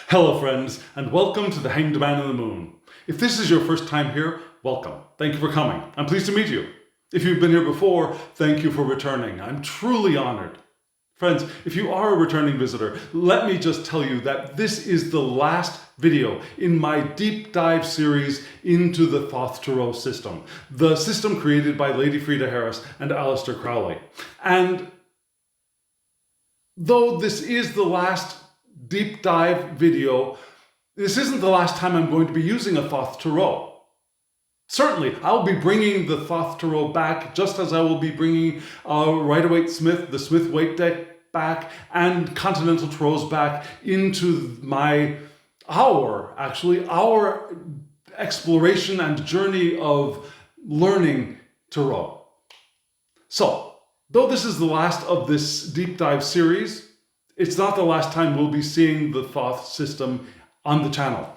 Hello friends, and welcome to the Hanged Man in the Moon. If this is your first time here, welcome. Thank you for coming. I'm pleased to meet you. If you've been here before, thank you for returning. I'm truly honored. Friends, if you are a returning visitor, let me just tell you that this is the last video in my deep dive series into the Thoth Tarot system, the system created by Lady Frida Harris and Harris-Crowley. And though this is the last deep dive video, this isn't the last time I'm going to be using a Thoth Tarot. Certainly, I'll be bringing the Thoth Tarot back, just as I will be bringing Rider-Waite-Smith, the Smith-Waite deck back, and Continental Tarots back into our exploration and journey of learning Tarot. So, though this is the last of this deep dive series, it's not the last time we'll be seeing the Thoth system on the channel.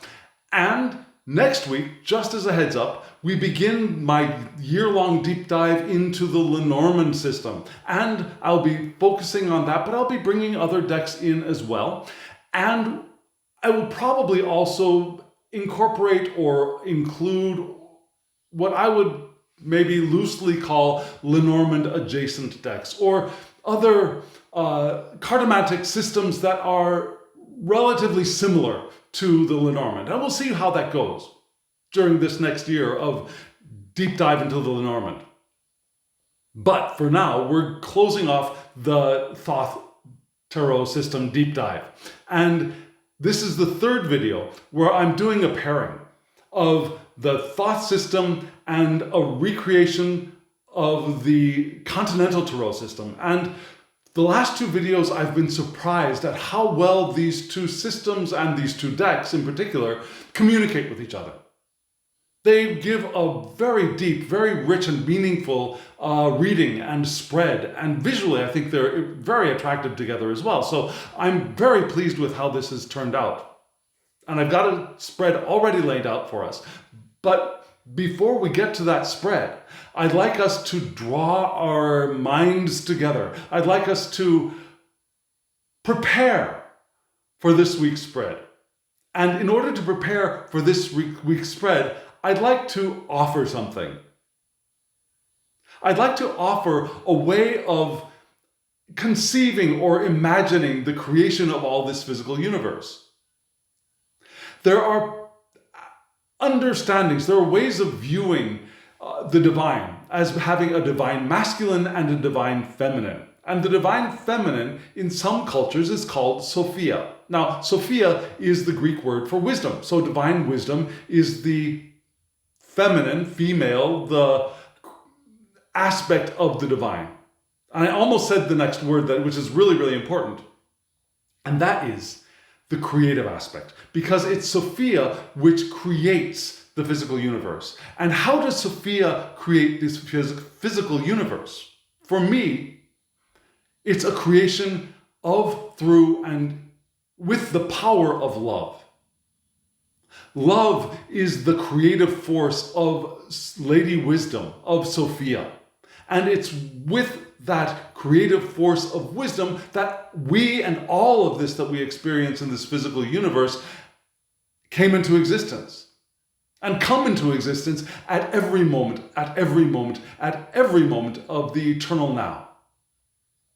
And next week, just as a heads up, we begin my year-long deep dive into the Lenormand system. And I'll be focusing on that, but I'll be bringing other decks in as well. And I will probably also incorporate or include what I would maybe loosely call Lenormand adjacent decks, or other cartomantic systems that are relatively similar to the Lenormand. And we'll see how that goes during this next year of deep dive into the Lenormand. But for now, we're closing off the Thoth Tarot system deep dive. And this is the third video where I'm doing a pairing of the Thoth system and a recreation of the Continental Tarot system. And the last two videos, I've been surprised at how well these two systems and these two decks in particular communicate with each other. They give a very deep, very rich and meaningful reading and spread. And visually, I think they're very attractive together as well. So I'm very pleased with how this has turned out. And I've got a spread already laid out for us. But before we get to that spread, I'd like us to draw our minds together. I'd like us to prepare for this week's spread. And in order to prepare for this week's spread, I'd like to offer something. I'd like to offer a way of conceiving or imagining the creation of all this physical universe. There are understandings, there are ways of viewing the divine as having a divine masculine and a divine feminine. And the divine feminine in some cultures is called Sophia. Now, Sophia is the Greek word for wisdom. So divine wisdom is the feminine, female, the aspect of the divine. And I almost said the next word, which is really, really important. And that is the creative aspect, because it's Sophia which creates the physical universe. And how does Sophia create this physical universe? For me, it's a creation of, through, and with the power of love. Love is the creative force of Lady Wisdom, of Sophia. And it's with that creative force of wisdom that we and all of this that we experience in this physical universe came into existence and come into existence at every moment, at every moment, at every moment of the eternal now.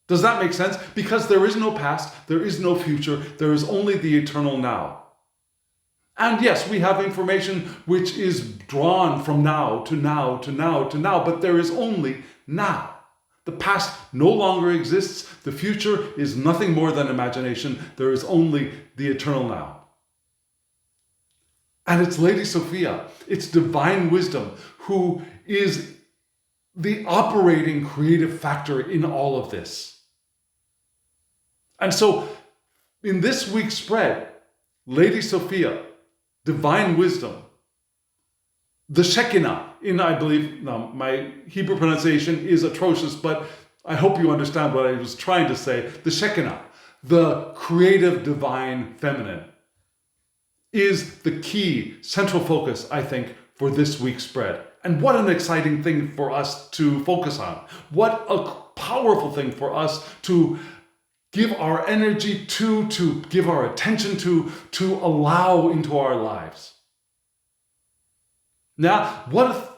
Does that make sense? Because there is no past, there is no future, there is only the eternal now. And yes, we have information which is drawn from now to now to now to now, but there is only now. The past no longer exists. The future is nothing more than imagination. There is only the eternal now. And it's Lady Sophia, it's divine wisdom, who is the operating creative factor in all of this. And so, in this week's spread, Lady Sophia, divine wisdom, the Shekinah, I believe, my Hebrew pronunciation is atrocious, but I hope you understand what I was trying to say. The Shekinah, the creative divine feminine, is the key central focus, I think, for this week's spread. And what an exciting thing for us to focus on. What a powerful thing for us to give our energy to give our attention to allow into our lives. Now, what a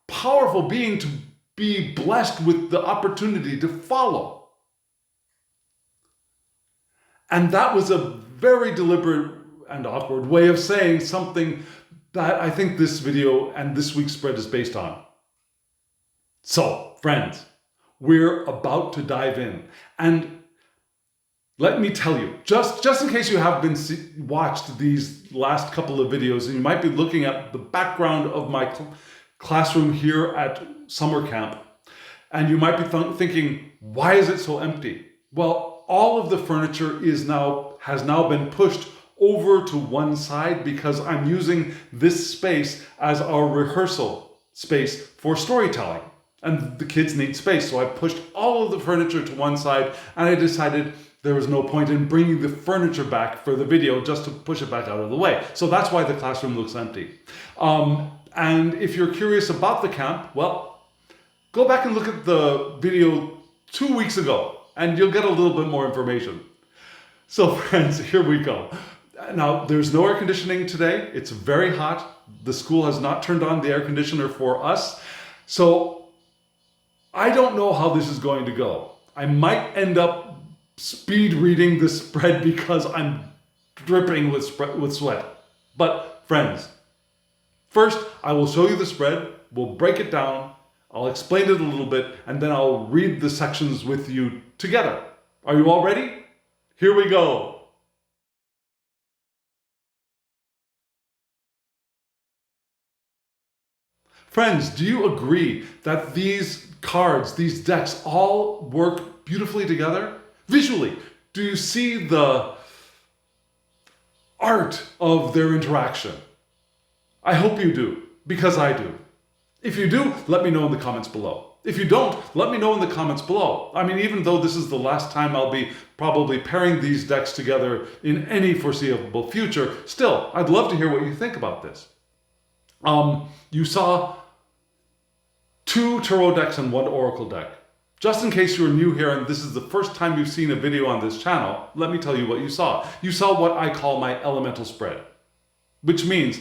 powerful being to be blessed with the opportunity to follow. And that was a very deliberate and awkward way of saying something that I think this video and this week's spread is based on. So, friends, we're about to dive in. And let me tell you, just in case you have been watched these last couple of videos, and you might be looking at the background of my classroom here at summer camp, and you might be thinking, why is it so empty? Well, all of the furniture has now been pushed over to one side because I'm using this space as our rehearsal space for storytelling. And the kids need space, so I pushed all of the furniture to one side, and I decided there was no point in bringing the furniture back for the video just to push it back out of the way. So that's why the classroom looks empty. And if you're curious about the camp, well, go back and look at the video 2 weeks ago, and you'll get a little bit more information. So friends, here we go. Now, there's no air conditioning today. It's very hot. The school has not turned on the air conditioner for us. So I don't know how this is going to go. I might end up speed reading the spread because I'm dripping with sweat. But friends, first I will show you the spread. We'll break it down. I'll explain it a little bit, and then I'll read the sections with you together. Are you all ready? Here we go. Friends, do you agree that these cards, these decks, all work beautifully together? Visually, do you see the art of their interaction? I hope you do, because I do. If you do, let me know in the comments below. If you don't, let me know in the comments below. I mean, even though this is the last time I'll be probably pairing these decks together in any foreseeable future, still, I'd love to hear what you think about this. You saw 2 tarot decks and 1 oracle deck. Just in case you're new here and this is the first time you've seen a video on this channel, let me tell you what you saw. You saw what I call my elemental spread, which means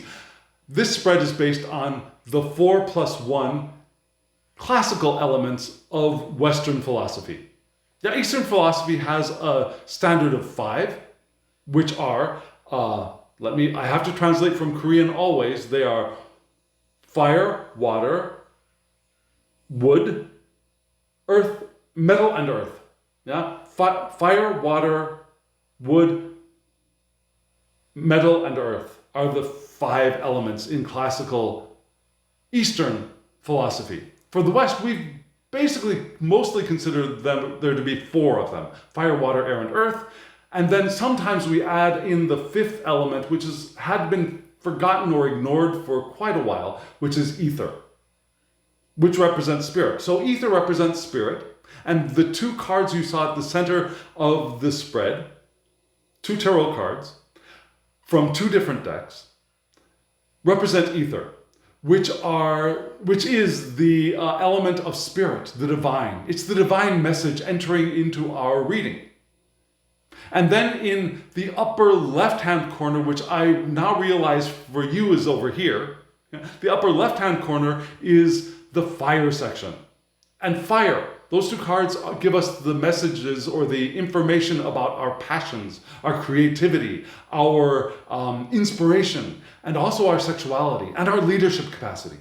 this spread is based on the 4+1 classical elements of Western philosophy. Now, Eastern philosophy has a standard of 5, which are, I have to translate from Korean always. They are fire, water, wood, earth, metal, and earth. Yeah, fire, water, wood, metal, and earth are the 5 elements in classical Eastern philosophy. For the West, we've basically mostly considered there to be 4 of them: fire, water, air, and earth. And then sometimes we add in the 5th element, which had been forgotten or ignored for quite a while, which is ether, which represents spirit. So ether represents spirit, and the 2 cards you saw at the center of the spread, 2 tarot cards from 2 different decks, represent ether, which is the element of spirit, the divine. It's the divine message entering into our reading. And then in the upper left-hand corner, which I now realize for you is over here, the upper left-hand corner is the fire section. And fire, those 2 cards give us the messages or the information about our passions, our creativity, our inspiration, and also our sexuality and our leadership capacity.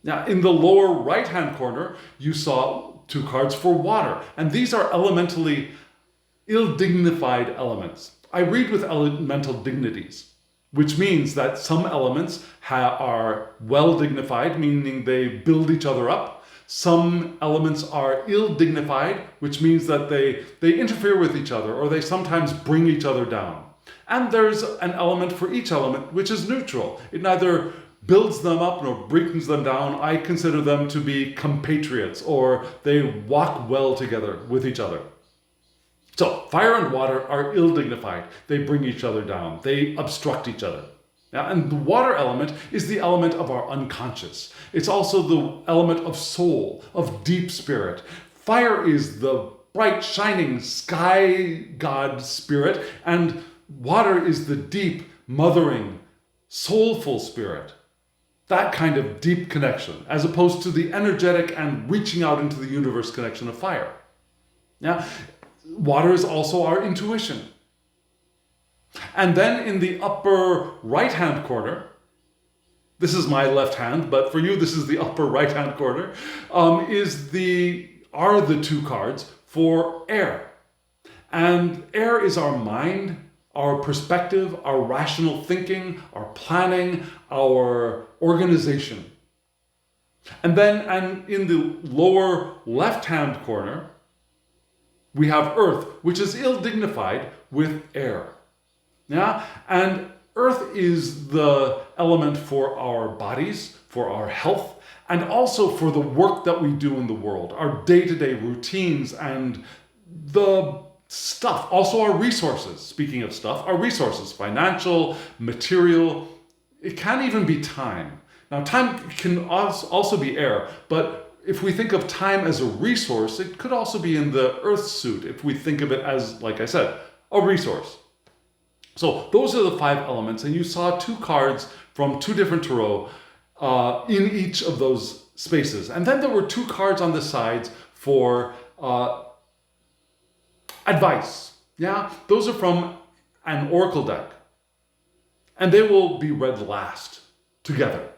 Now, in the lower right-hand corner, you saw 2 cards for water, and these are elementally ill-dignified elements. I read with elemental dignities, which means that some elements are well-dignified, meaning they build each other up. Some elements are ill-dignified, which means that they interfere with each other, or they sometimes bring each other down. And there's an element for each element, which is neutral. It neither builds them up nor brings them down. I consider them to be compatriots, or they walk well together with each other. So fire and water are ill-dignified. They bring each other down. They obstruct each other. Now, and the water element is the element of our unconscious. It's also the element of soul, of deep spirit. Fire is the bright, shining sky god spirit, and water is the deep, mothering, soulful spirit. That kind of deep connection, as opposed to the energetic and reaching out into the universe connection of fire. Now, water is also our intuition. And then in the upper right-hand corner, this is my left hand, but for you this is the upper right-hand corner, are the two cards for air. And air is our mind, our perspective, our rational thinking, our planning, our organization. And in the lower left-hand corner, we have earth, which is ill-dignified with air. Yeah? And earth is the element for our bodies, for our health, and also for the work that we do in the world, our day-to-day routines and the stuff, also our resources. Speaking of stuff, our resources, financial, material, it can even be time. Now, time can also be air, but if we think of time as a resource, it could also be in the earth suit, if we think of it as, like I said, a resource. So those are the 5 elements, and you saw 2 cards from 2 different tarot in each of those spaces. And then there were 2 cards on the sides for advice. Yeah, those are from an oracle deck, and they will be read last together.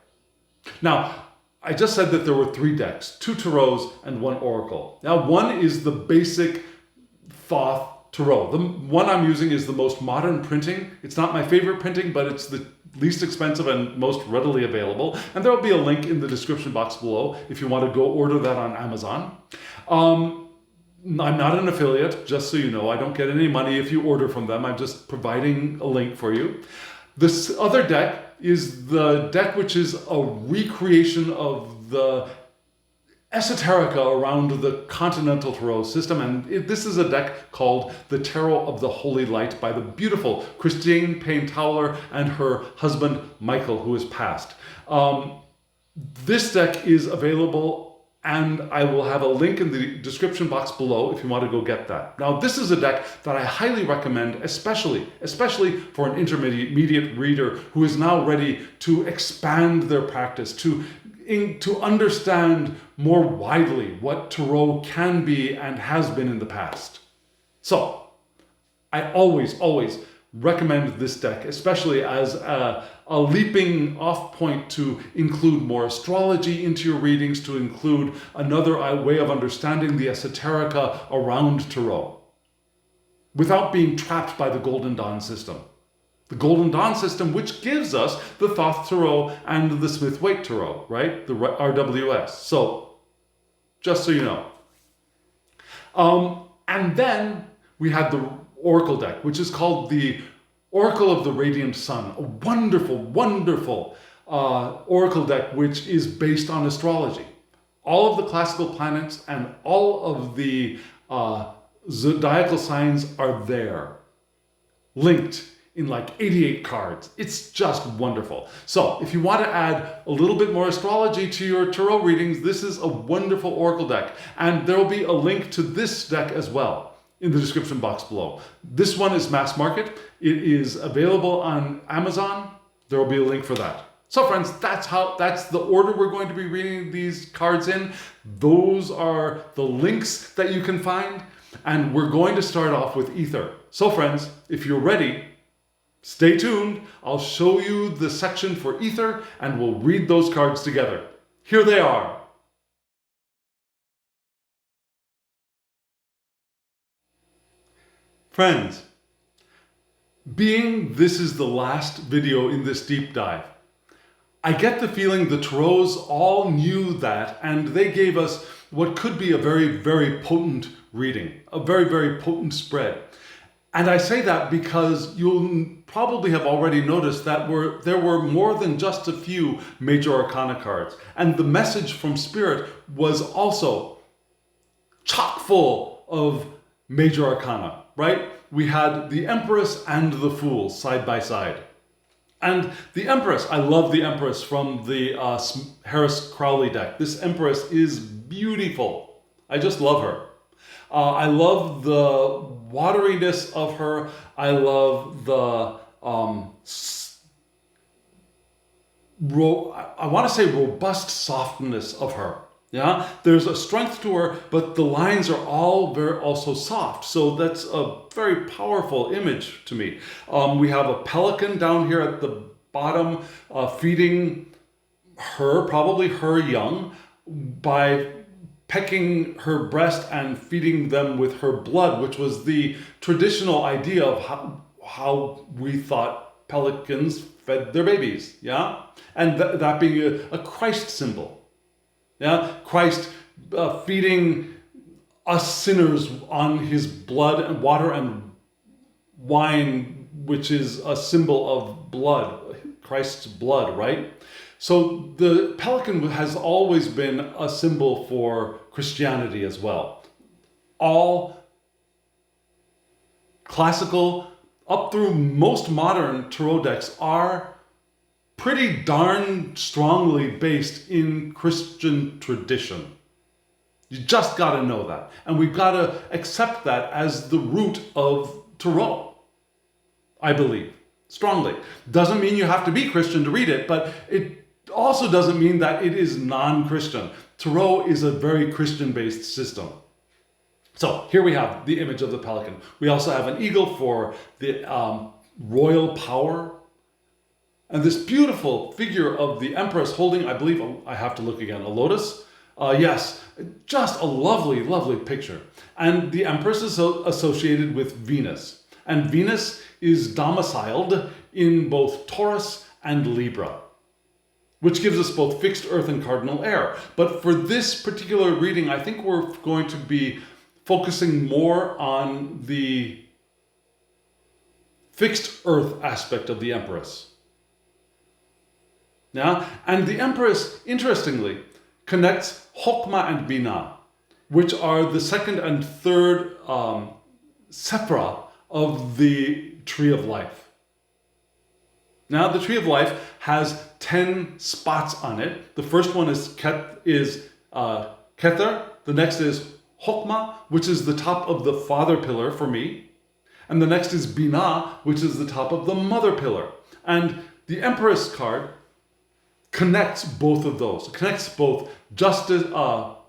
Now, I just said that there were 3 decks, 2 tarots and 1 oracle. Now, one is the basic Thoth tarot. The one I'm using is the most modern printing. It's not my favorite printing, but it's the least expensive and most readily available. And there will be a link in the description box below if you want to go order that on Amazon. I'm not an affiliate, just so you know. I don't get any money if you order from them. I'm just providing a link for you. This other deck is the deck which is a recreation of the esoterica around the continental tarot system, and this is a deck called the Tarot of the Holy Light by the beautiful Payne-Towler and her husband Michael, who has passed. This deck is available, and I will have a link in the description box below if you want to go get that. Now, this is a deck that I highly recommend, especially for an intermediate reader who is now ready to expand their practice, to understand more widely what tarot can be and has been in the past. So, I always recommend this deck, especially as a leaping off point to include more astrology into your readings, to include another way of understanding the esoterica around tarot, without being trapped by the Golden Dawn system. The Golden Dawn system, which gives us the Thoth Tarot and the Smith-Waite Tarot, right? The RWS. So, just so you know. And then we had the Oracle deck, which is called the Oracle of the Radiant Sun. A wonderful, wonderful Oracle deck, which is based on astrology. All of the classical planets and all of the zodiacal signs are there, linked in like 88 cards. It's just wonderful. So if you want to add a little bit more astrology to your tarot readings, this is a wonderful oracle deck. And there will be a link to this deck as well in the description box below. This one is mass market. It is available on Amazon. There will be a link for that. So friends, that's the order we're going to be reading these cards in. Those are the links that you can find. And we're going to start off with ether. So friends, if you're ready, stay tuned. I'll show you the section for ether and we'll read those cards together. Here they are. Friends, being this is the last video in this deep dive, I get the feeling the tarots all knew that, and they gave us what could be a very, very potent reading, a very, very potent spread. And I say that because you'll probably have already noticed that there were more than just a few major arcana cards. And the message from Spirit was also chock full of major arcana, right? We had the Empress and the Fool side by side. And the Empress, I love the Empress from the Harris-Crowley deck. This Empress is beautiful. I just love her. I love the wateriness of her. I love the, I want to say robust softness of her. Yeah, there's a strength to her, but the lines are all very also soft. So that's a very powerful image to me. We have a pelican down here at the bottom feeding her, probably her young, by pecking her breast and feeding them with her blood, which was the traditional idea of how we thought pelicans fed their babies. Yeah, and that being a Christ symbol. Yeah, Christ feeding us sinners on his blood and water and wine, which is a symbol of blood, Christ's blood, right? So the pelican has always been a symbol for Christianity as well. All classical, up through most modern tarot decks are pretty darn strongly based in Christian tradition. You just got to know that. And we've got to accept that as the root of tarot, I believe, strongly. Doesn't mean you have to be Christian to read it, but it also doesn't mean that it is non-Christian. Tarot is a very Christian-based system. So here we have the image of the pelican. We also have an eagle for the royal power. And this beautiful figure of the Empress holding, I believe, I have to look again, a lotus. Yes, just a lovely, lovely picture. And the Empress is associated with Venus. And Venus is domiciled in both Taurus and Libra, which gives us both fixed earth and cardinal air. But for this particular reading, I think we're going to be focusing more on the fixed earth aspect of the Empress. Yeah? And the Empress, interestingly, connects Chokmah and Binah, which are the second and third sephra of the Tree of Life. Now, the Tree of Life has 10 spots on it. The first one is Kether, the next is Chokmah, which is the top of the father pillar for me, and the next is Binah, which is the top of the mother pillar. And the Empress card connects both of those. It connects both justice,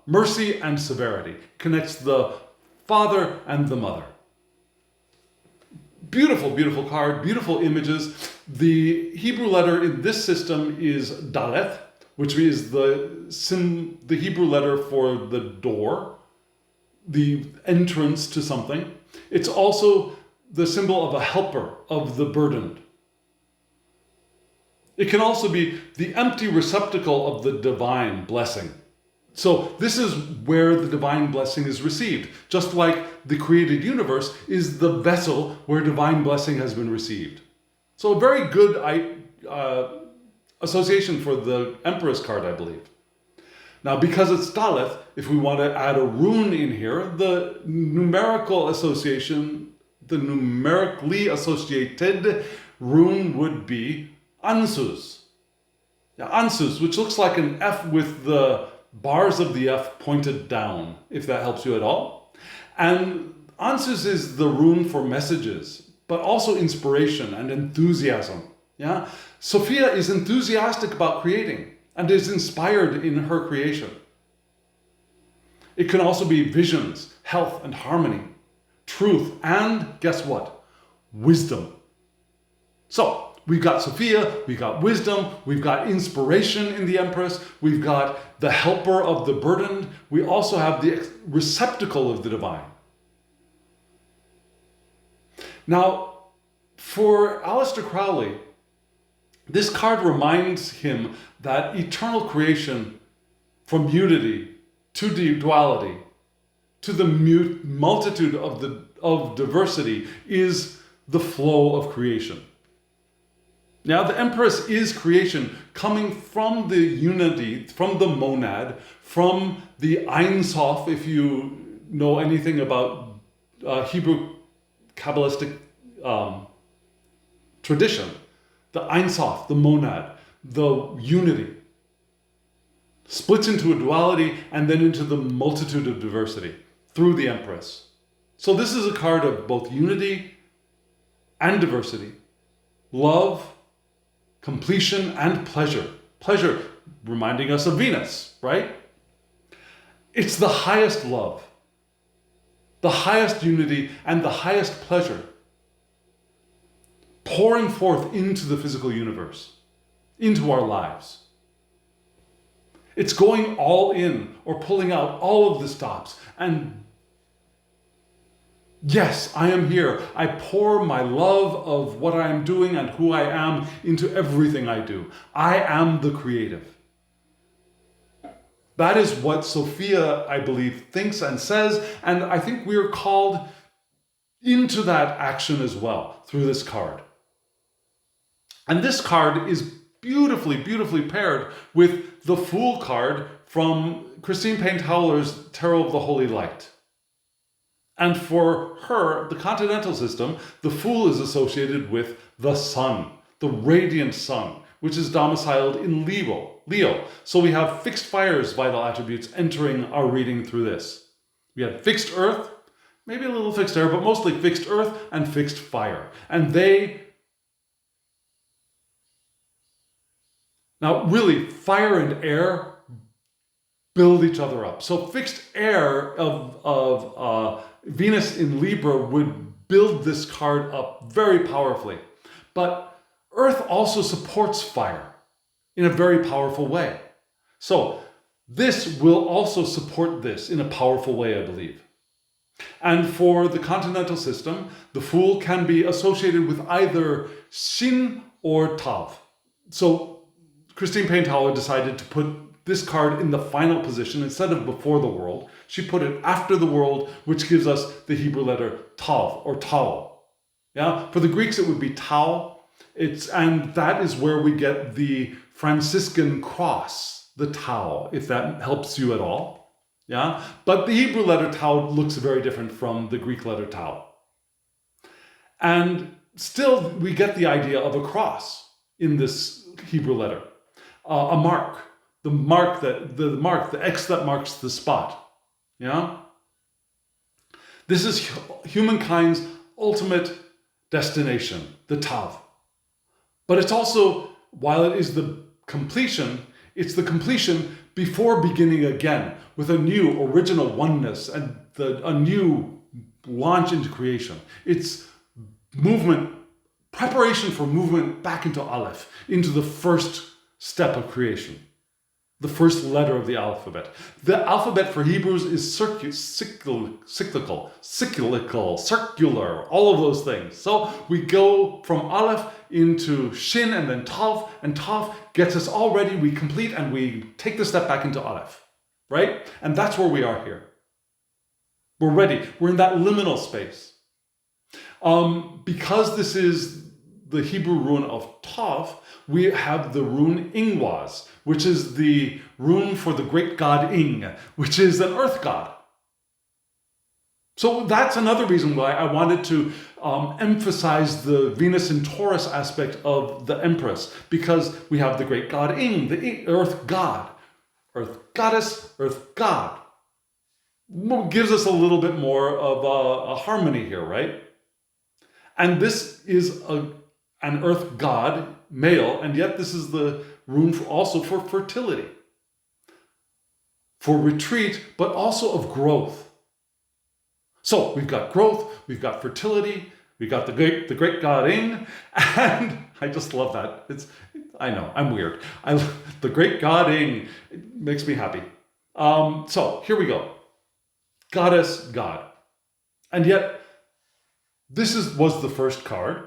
mercy and severity. Connects the father and the mother. Beautiful, beautiful card, beautiful images. The Hebrew letter in this system is Daleth, which is the Hebrew letter for the door, the entrance to something. It's also the symbol of a helper, of the burdened. It can also be the empty receptacle of the divine blessing. So this is where the divine blessing is received, just like the created universe is the vessel where divine blessing has been received. So a very good association for the Empress card, I believe. Now, because it's Daleth, if we want to add a rune in here, the numerical association, the numerically associated rune would be Ansus. Now, Ansus, which looks like an F with the bars of the F pointed down, if that helps you at all. And Ansus is the rune for messages, but also inspiration and enthusiasm. Yeah, Sophia is enthusiastic about creating and is inspired in her creation. It can also be visions, health and harmony, truth, and guess what? Wisdom. So, we've got Sophia, we've got wisdom, we've got inspiration in the Empress, we've got the helper of the burdened, we also have the receptacle of the divine. Now, for Aleister Crowley, this card reminds him that eternal creation, from unity to duality, to the multitude of diversity, is the flow of creation. Now, the Empress is creation coming from the unity, from the monad, from the Ein Soph, if you know anything about Hebrew Kabbalistic tradition. The Ein Soph, the monad, the unity, splits into a duality and then into the multitude of diversity. through the Empress. So this is a card of both unity and diversity, love, completion, and pleasure. Pleasure reminding us of Venus, right? It's the highest love, the highest unity, and the highest pleasure pouring forth into the physical universe, into our lives. It's going all in or pulling out all of the stops. And yes, I am here. I pour my love of what I am doing and who I am into everything I do. I am the creative. That is what Sophia, I believe, thinks and says. And I think we are called into that action as well through this card. And this card is beautifully, beautifully paired with the Fool card from Christine Payne-Towler's Tarot of the Holy Light. And for her, the continental system, the Fool is associated with the sun, the radiant sun, which is domiciled in Leo. So we have fixed fire's vital attributes entering our reading through this. We have fixed earth, maybe a little fixed air, but mostly fixed earth and fixed fire. And now really, fire and air build each other up. So fixed air of Venus in Libra would build this card up very powerfully. But earth also supports fire in a very powerful way. So this will also support this in a powerful way, I believe. And for the continental system, the Fool can be associated with either Shin or Tav. So Christine Payne-Towler decided to put this card in the final position instead of before the world. She put it after the world, which gives us the Hebrew letter Tav or Tau. Yeah, for the Greeks it would be Tau. And that is where we get the Franciscan cross, the Tau, if that helps you at all. Yeah, but the Hebrew letter Tau looks very different from the Greek letter Tau. And still we get the idea of a cross in this Hebrew letter. A mark, the X that marks the spot. Yeah? This is humankind's ultimate destination, the Tav. But it's also, while it is the completion, it's the completion before beginning again with a new original oneness and a new launch into creation. It's movement, preparation for movement back into Aleph, into the first step of creation, the first letter of the alphabet. The alphabet for Hebrews is cyclical, circular, all of those things. So we go from Aleph into Shin and then Tav, and Tav gets us all ready, we complete, and we take the step back into Aleph, right? And that's where we are here. We're ready. We're in that liminal space. Because this is the Hebrew rune of Tav, we have the rune Ingwaz, which is the rune for the great god Ing, which is an earth god. So that's another reason why I wanted to emphasize the Venus in Taurus aspect of the Empress, because we have the great god Ing, the earth god, earth goddess, earth god. Gives us a little bit more of a harmony here, right? And this is an earth god, male, and yet this is the rune also for fertility, for retreat, but also of growth. So we've got growth, we've got fertility, we've got the great god Ing, and I just love that. I know, I'm weird. The great god Ing, it makes me happy. So here we go. Goddess, God. And yet, this was the first card.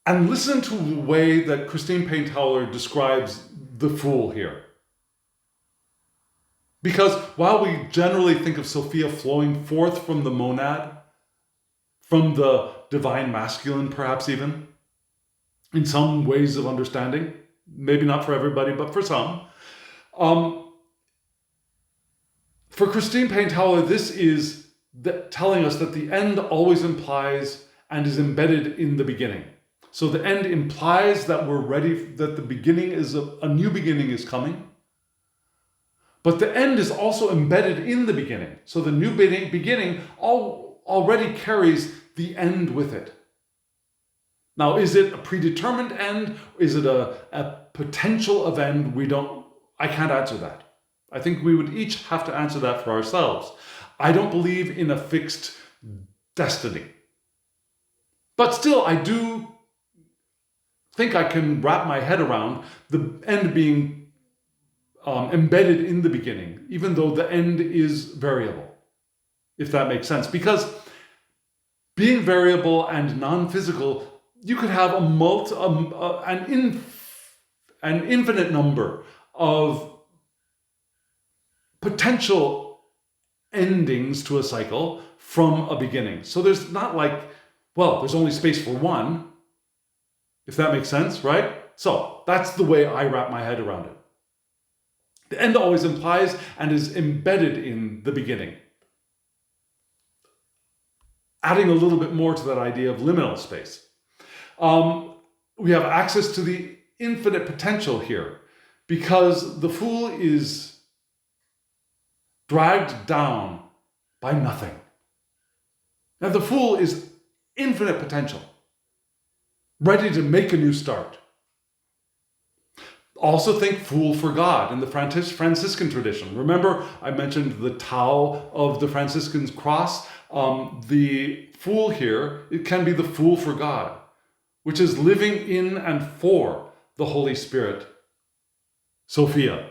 And listen to the way that Christine Payne-Towler describes the Fool here. Because while we generally think of Sophia flowing forth from the monad, from the divine masculine perhaps even, in some ways of understanding, maybe not for everybody, but for some, for Christine Payne-Towler, this is telling us that the end always implies and is embedded in the beginning. So the end implies that we're ready, that the beginning is a new beginning is coming. But the end is also embedded in the beginning. So the new beginning already carries the end with it. Now, is it a predetermined end? Is it a potential of end? I can't answer that. I think we would each have to answer that for ourselves. I don't believe in a fixed destiny. But still, I do think I can wrap my head around the end being embedded in the beginning, even though the end is variable, if that makes sense. Because being variable and non-physical, you could have an infinite number of potential endings to a cycle from a beginning. So there's not like, there's only space for one, if that makes sense, right? So that's the way I wrap my head around it. The end always implies and is embedded in the beginning. Adding a little bit more to that idea of liminal space. We have access to the infinite potential here because the fool is dragged down by nothing. Now the fool is infinite potential, ready to make a new start. Also think fool for God in the Franciscan tradition. Remember, I mentioned the Tau of the Franciscan's cross. The fool here, it can be the fool for God, which is living in and for the Holy Spirit. Sophia,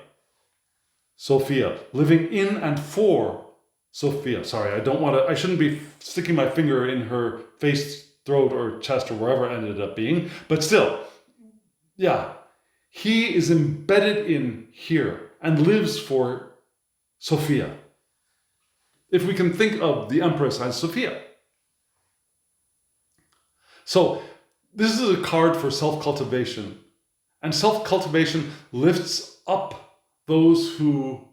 living in and for Sophia. Sorry, I shouldn't be sticking my finger in her face, throat, or chest, or wherever it ended up being, but still, yeah. He is embedded in here and lives for Sophia. If we can think of the Empress as Sophia. So this is a card for self-cultivation. And self-cultivation lifts up those who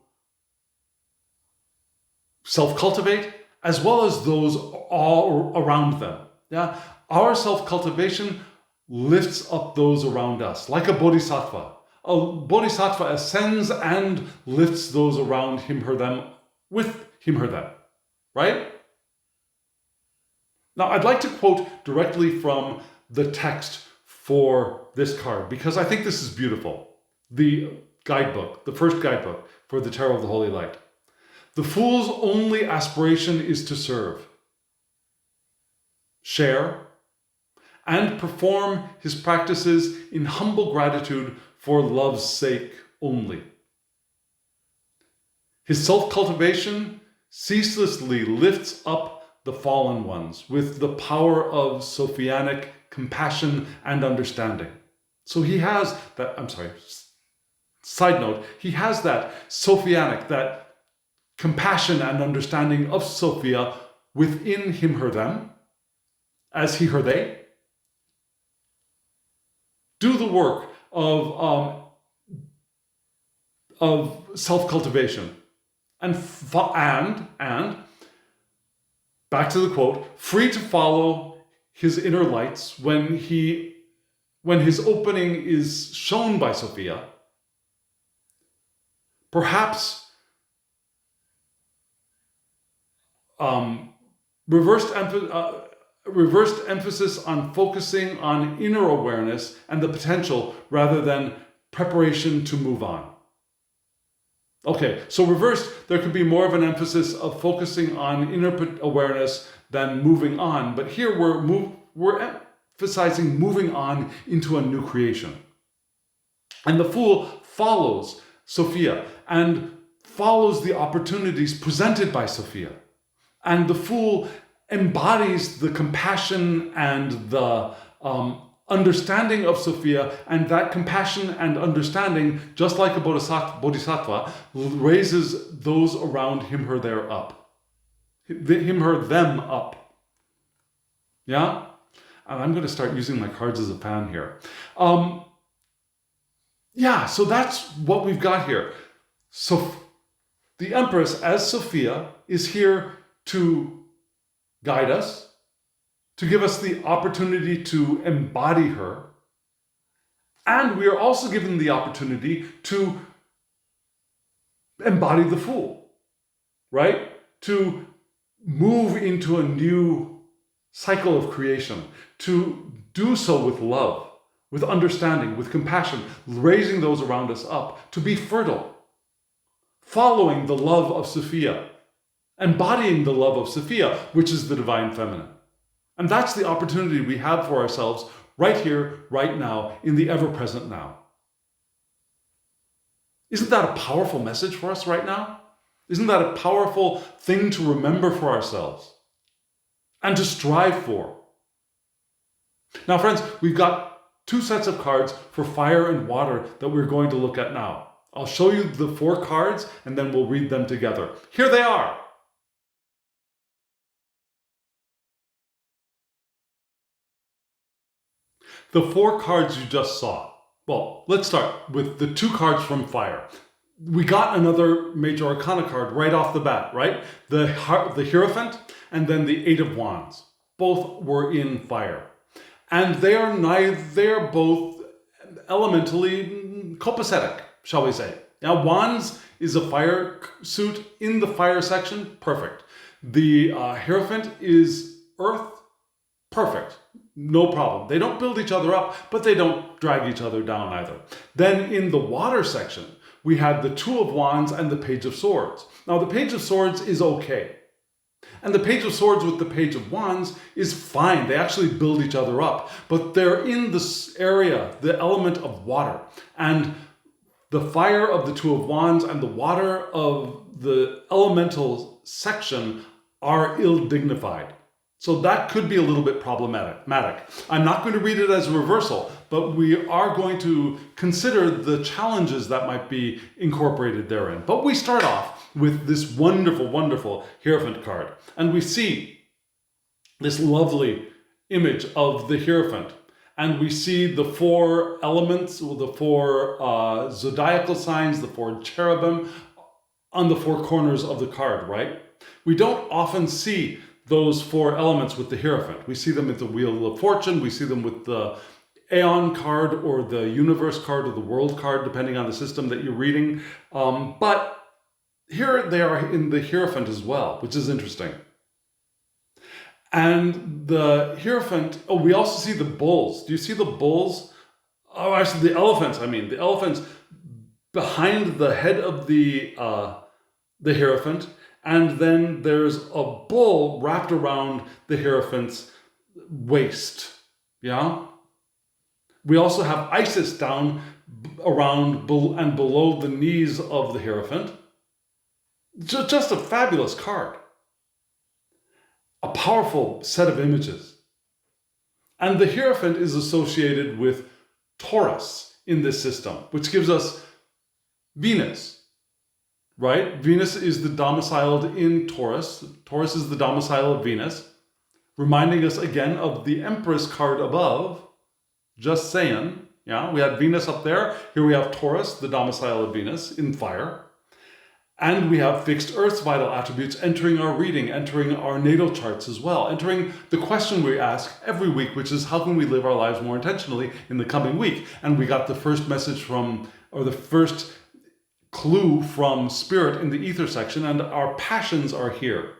self-cultivate as well as those all around them. Yeah, our self-cultivation lifts up those around us, like a bodhisattva. A bodhisattva ascends and lifts those around him, her, them, with him, her, them, right? Now, I'd like to quote directly from the text for this card, because I think this is beautiful. The guidebook, the first guidebook for the Tarot of the Holy Light. The fool's only aspiration is to serve, share, and perform his practices in humble gratitude for love's sake only. His self-cultivation ceaselessly lifts up the fallen ones with the power of Sophianic compassion and understanding. So he has that, side note, he has that Sophianic, that compassion and understanding of Sophia within him, her, them, as he, her, they. Do the work of self-cultivation. And back to the quote, free to follow his inner lights when his opening is shown by Sophia, perhaps reversed emphasis on focusing on inner awareness and the potential rather than preparation to move on. Okay, so reversed, there could be more of an emphasis of focusing on inner awareness than moving on, but here we're emphasizing moving on into a new creation. And the fool follows Sophia and follows the opportunities presented by Sophia. And the fool embodies the compassion and the understanding of Sophia, and that compassion and understanding, just like a bodhisattva, raises those around him, her, there up. Him, her, them up. Yeah? And I'm going to start using my cards as a fan here. So that's what we've got here. So the Empress, as Sophia, is here to guide us, to give us the opportunity to embody her. And we are also given the opportunity to embody the Fool, right? To move into a new cycle of creation, to do so with love, with understanding, with compassion, raising those around us up, to be fertile, following the love of Sophia, embodying the love of Sophia, which is the divine feminine. And that's the opportunity we have for ourselves right here, right now, in the ever-present now. Isn't that a powerful message for us right now? Isn't that a powerful thing to remember for ourselves and to strive for? Now, friends, we've got 2 sets of cards for fire and water that we're going to look at now. I'll show you the 4 cards and then we'll read them together. Here they are. The 4 cards you just saw. Well, let's start with the 2 cards from fire. We got another major arcana card right off the bat, right? The Hierophant and then the 8 of Wands. Both were in fire. And they are both elementally copacetic, shall we say. Now, Wands is a fire suit in the fire section, perfect. The Hierophant is earth, perfect. No problem. They don't build each other up, but they don't drag each other down either. Then in the water section, we had the 2 of Wands and the Page of Swords. Now, the Page of Swords is okay. And the Page of Swords with the Page of Wands is fine. They actually build each other up. But they're in this area, the element of water. And the fire of the 2 of Wands and the water of the elemental section are ill-dignified. So that could be a little bit problematic. I'm not going to read it as a reversal, but we are going to consider the challenges that might be incorporated therein. But we start off with this wonderful, wonderful Hierophant card. And we see this lovely image of the Hierophant. And we see the 4 elements, the 4 zodiacal signs, the 4 cherubim on the 4 corners of the card, right? We don't often see those 4 elements with the Hierophant. We see them with the Wheel of Fortune, we see them with the Aeon card or the Universe card or the World card, depending on the system that you're reading. But here they are in the Hierophant as well, which is interesting. And the Hierophant, we also see the bulls. Do you see the bulls? Oh, actually, the elephants, the elephants behind the head of the Hierophant. And then there's a bull wrapped around the Hierophant's waist. Yeah? We also have Isis down around and below the knees of the Hierophant. Just a fabulous card. A powerful set of images. And the Hierophant is associated with Taurus in this system, which gives us Venus. Right? Venus is the domiciled in Taurus. Taurus is the domicile of Venus. Reminding us again of the Empress card above. Just saying. Yeah, we had Venus up there. Here we have Taurus, the domicile of Venus, in fire. And we have fixed Earth's vital attributes entering our reading, entering our natal charts as well, entering the question we ask every week, which is how can we live our lives more intentionally in the coming week? And we got the first message from, or the first clue from Spirit in the ether section, and our passions are here.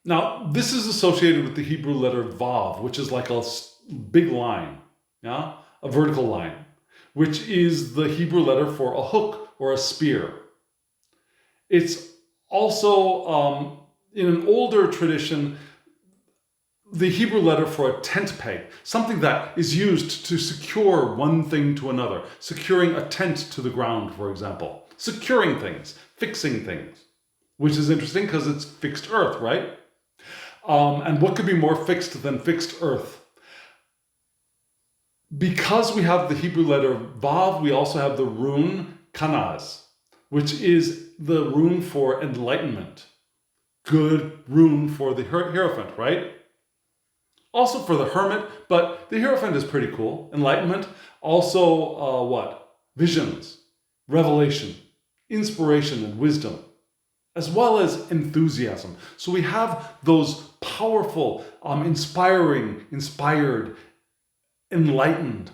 Now, this is associated with the Hebrew letter Vav, which is like a big line, yeah, a vertical line, which is the Hebrew letter for a hook or a spear. It's also, in an older tradition, the Hebrew letter for a tent peg, something that is used to secure one thing to another, securing a tent to the ground, for example, securing things, fixing things, which is interesting because it's fixed earth, right? And what could be more fixed than fixed earth? Because we have the Hebrew letter Vav, we also have the rune Kanaz, which is the rune for enlightenment. Good rune for the Hierophant, right? Also for the Hermit, but the Hierophant is pretty cool. Enlightenment. Also, what? Visions, revelation, inspiration, and wisdom, as well as enthusiasm. So we have those powerful, inspired, enlightened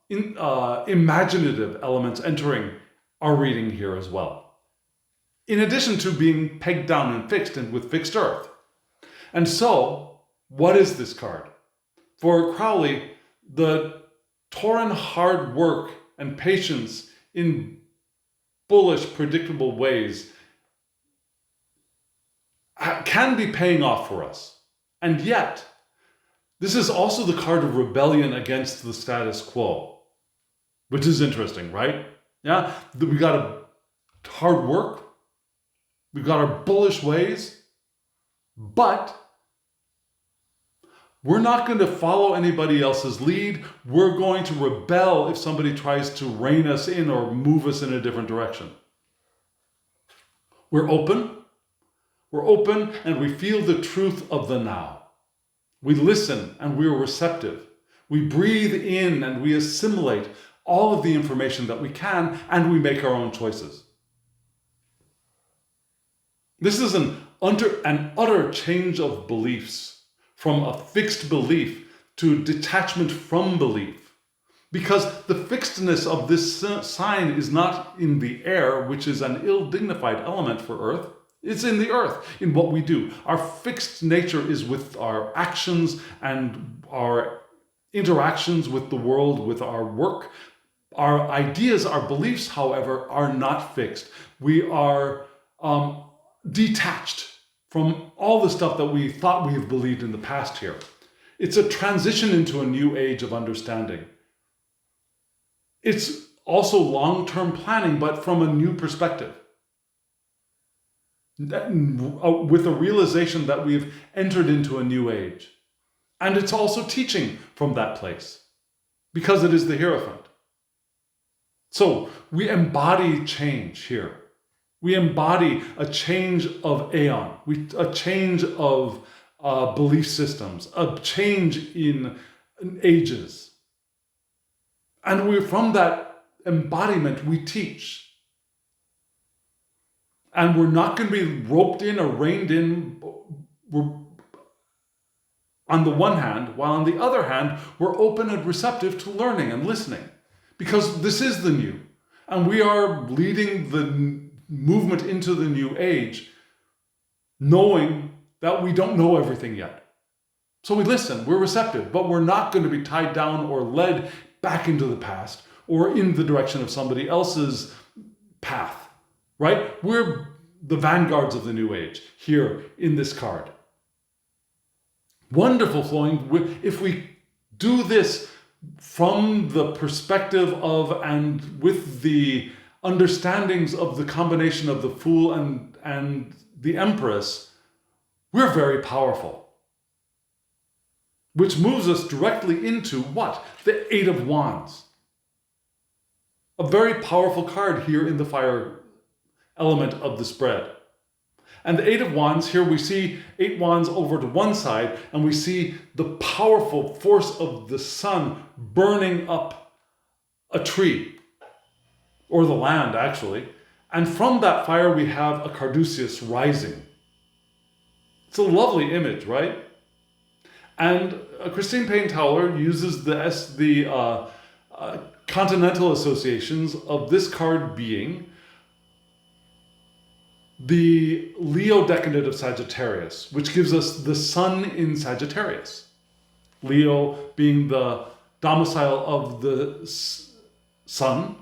imaginative elements entering our reading here as well. In addition to being pegged down and fixed and with fixed earth. And so, what is this card? For Crowley, the Tauran hard work and patience in bullish, predictable ways can be paying off for us. And yet, this is also the card of rebellion against the status quo, which is interesting, right? Yeah, we got a hard work, we got our bullish ways, but we're not going to follow anybody else's lead. We're going to rebel if somebody tries to rein us in or move us in a different direction. We're open and we feel the truth of the now. We listen and we're receptive. We breathe in and we assimilate all of the information that we can, and we make our own choices. This is an utter change of beliefs, from a fixed belief to detachment from belief. Because the fixedness of this sign is not in the air, which is an ill-dignified element for Earth. It's in the earth, in what we do. Our fixed nature is with our actions and our interactions with the world, with our work. Our ideas, our beliefs, however, are not fixed. We are detached from all the stuff that we thought we have believed in the past here. It's a transition into a new age of understanding. It's also long-term planning, but from a new perspective. With a realization that we've entered into a new age. And it's also teaching from that place, because it is the Hierophant. So we embody change here. We embody a change of aeon, a change of belief systems, a change in ages. And from that embodiment, we teach. And we're not going to be roped in or reined in on the one hand, while on the other hand, we're open and receptive to learning and listening. Because this is the new. And we are leading the movement into the new age, knowing that we don't know everything yet. So we listen, we're receptive, but we're not going to be tied down or led back into the past or in the direction of somebody else's path. Right? We're the vanguards of the new age here in this card. Wonderful flowing. If we do this from the perspective of and with the understandings of the combination of the Fool and the Empress, we're very powerful. Which moves us directly into what? The Eight of Wands. A very powerful card here in the fire element of the spread. And the Eight of Wands, here we see 8 wands over to one side, and we see the powerful force of the sun burning up a tree, or the land actually. And from that fire we have a Caduceus rising. It's a lovely image, right? And Christine Payne-Towler uses the continental associations of this card being the Leo decadent of Sagittarius, which gives us the sun in Sagittarius. Leo being the domicile of the sun.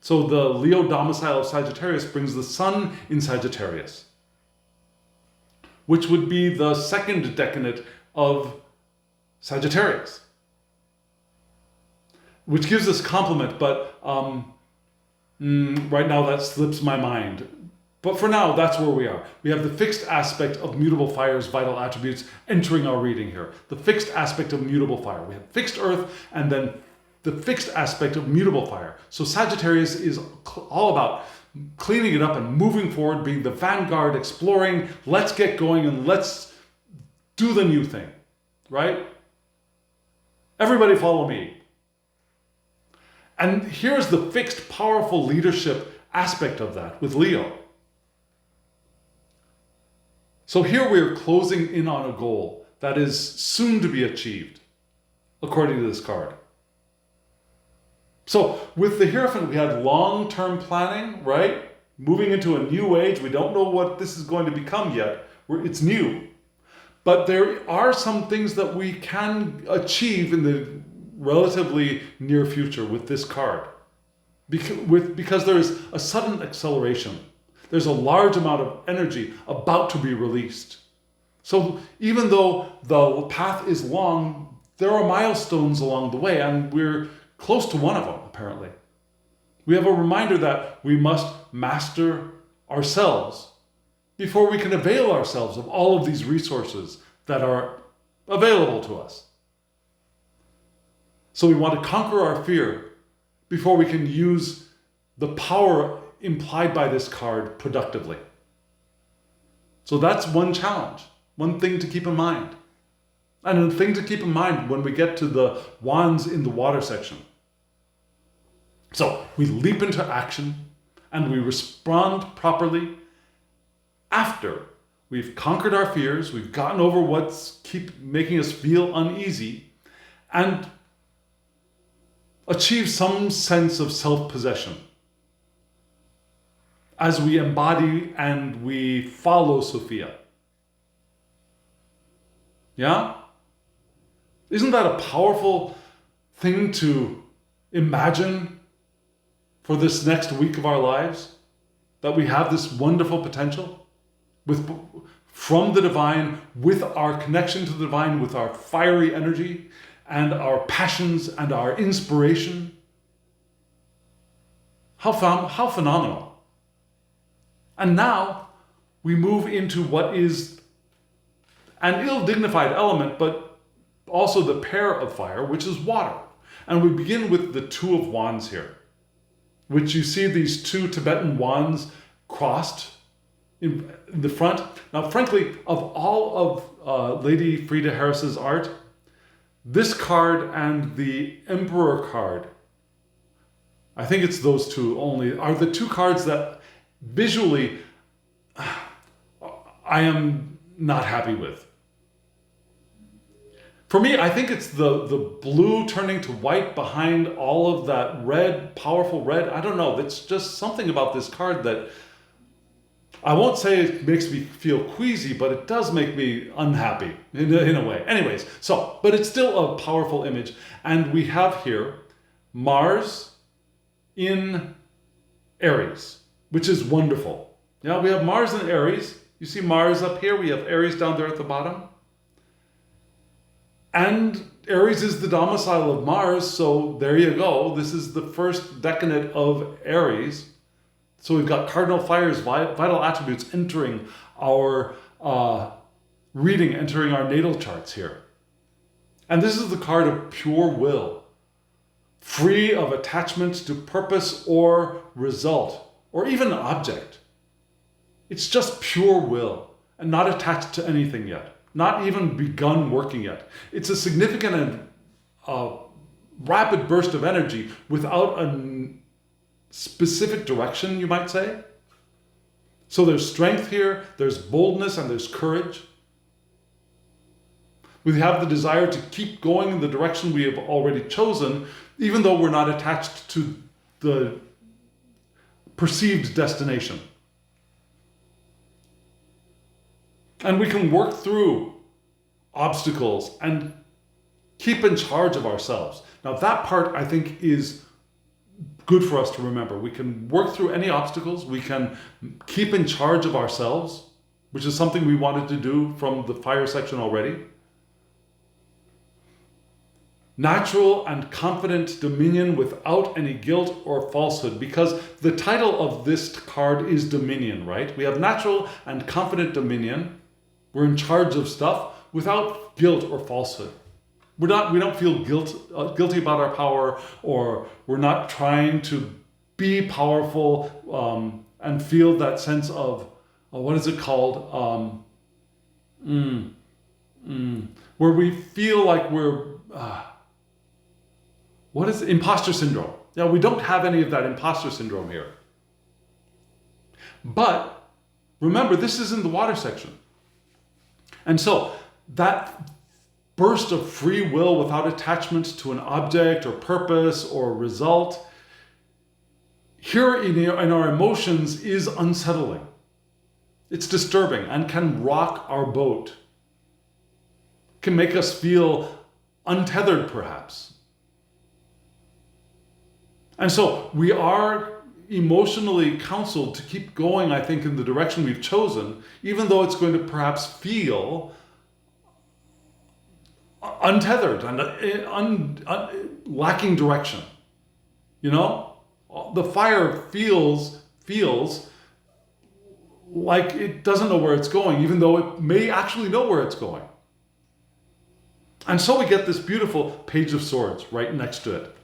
So the Leo domicile of Sagittarius brings the sun in Sagittarius, which would be the second decadent of Sagittarius, which gives us complement, but right now that slips my mind. But for now, that's where we are. We have the fixed aspect of mutable fire's vital attributes entering our reading here. The fixed aspect of mutable fire. We have fixed earth and then the fixed aspect of mutable fire. So Sagittarius is all about cleaning it up and moving forward, being the vanguard, exploring. Let's get going and let's do the new thing, right? Everybody follow me. And here's the fixed, powerful leadership aspect of that with Leo. So here we're closing in on a goal that is soon to be achieved, according to this card. So with the Hierophant, we had long-term planning, right? Moving into a new age. We don't know what this is going to become yet. It's new. But there are some things that we can achieve in the relatively near future with this card. Because there is a sudden acceleration. There's a large amount of energy about to be released. So even though the path is long, there are milestones along the way, and we're close to one of them, apparently. We have a reminder that we must master ourselves before we can avail ourselves of all of these resources that are available to us. So we want to conquer our fear before we can use the power implied by this card productively. So that's one challenge, one thing to keep in mind. And a thing to keep in mind when we get to the wands in the water section. So we leap into action and we respond properly after we've conquered our fears, we've gotten over what's keep making us feel uneasy, and achieve some sense of self-possession as we embody and we follow Sophia. Yeah? Isn't that a powerful thing to imagine for this next week of our lives? That we have this wonderful potential from the divine, with our connection to the divine, with our fiery energy and our passions and our inspiration. How phenomenal. And now we move into what is an ill-dignified element, but also the pair of fire, which is water. And we begin with the Two of Wands here, which you see these two Tibetan wands crossed in the front. Now, frankly, of all of Lady Frida Harris's art, this card and the Emperor card, I think it's those two only, are the two cards that visually I am not happy with. For me, I think it's the blue turning to white behind all of that red, powerful red. I don't know. It's just something about this card that I won't say it makes me feel queasy, but it does make me unhappy in a way. Anyways, but it's still a powerful image. And we have here Mars in Aries, which is wonderful. Yeah, we have Mars in Aries. You see Mars up here. We have Aries down there at the bottom. And Aries is the domicile of Mars, so there you go. This is the first decade of Aries. So we've got cardinal fires, vital attributes entering our reading, entering our natal charts here. And this is the card of pure will, free of attachment to purpose or result, or even object. It's just pure will and not attached to anything yet, not even begun working yet. It's a significant and rapid burst of energy without a specific direction, you might say. So there's strength here, there's boldness, and there's courage. We have the desire to keep going in the direction we have already chosen, even though we're not attached to the perceived destination. And we can work through obstacles and keep in charge of ourselves. Now that part, I think, is good for us to remember. We can work through any obstacles. We can keep in charge of ourselves, which is something we wanted to do from the fire section already. Natural and confident dominion without any guilt or falsehood, because the title of this card is dominion, right? We have natural and confident dominion. We're in charge of stuff without guilt or falsehood. We don't feel guilty about our power, or we're not trying to be powerful and feel that sense of, what is it called? Where we feel like we're, what is it? Imposter syndrome. Yeah, we don't have any of that imposter syndrome here. But remember, this is in the water section. And so that burst of free will without attachment to an object or purpose or result, here in our emotions is unsettling. It's disturbing and can rock our boat, can make us feel untethered perhaps. And so we are emotionally counseled to keep going, I think, in the direction we've chosen, even though it's going to perhaps feel untethered and lacking direction. You know, the fire feels like it doesn't know where it's going, even though it may actually know where it's going. And so we get this beautiful Page of Swords right next to it.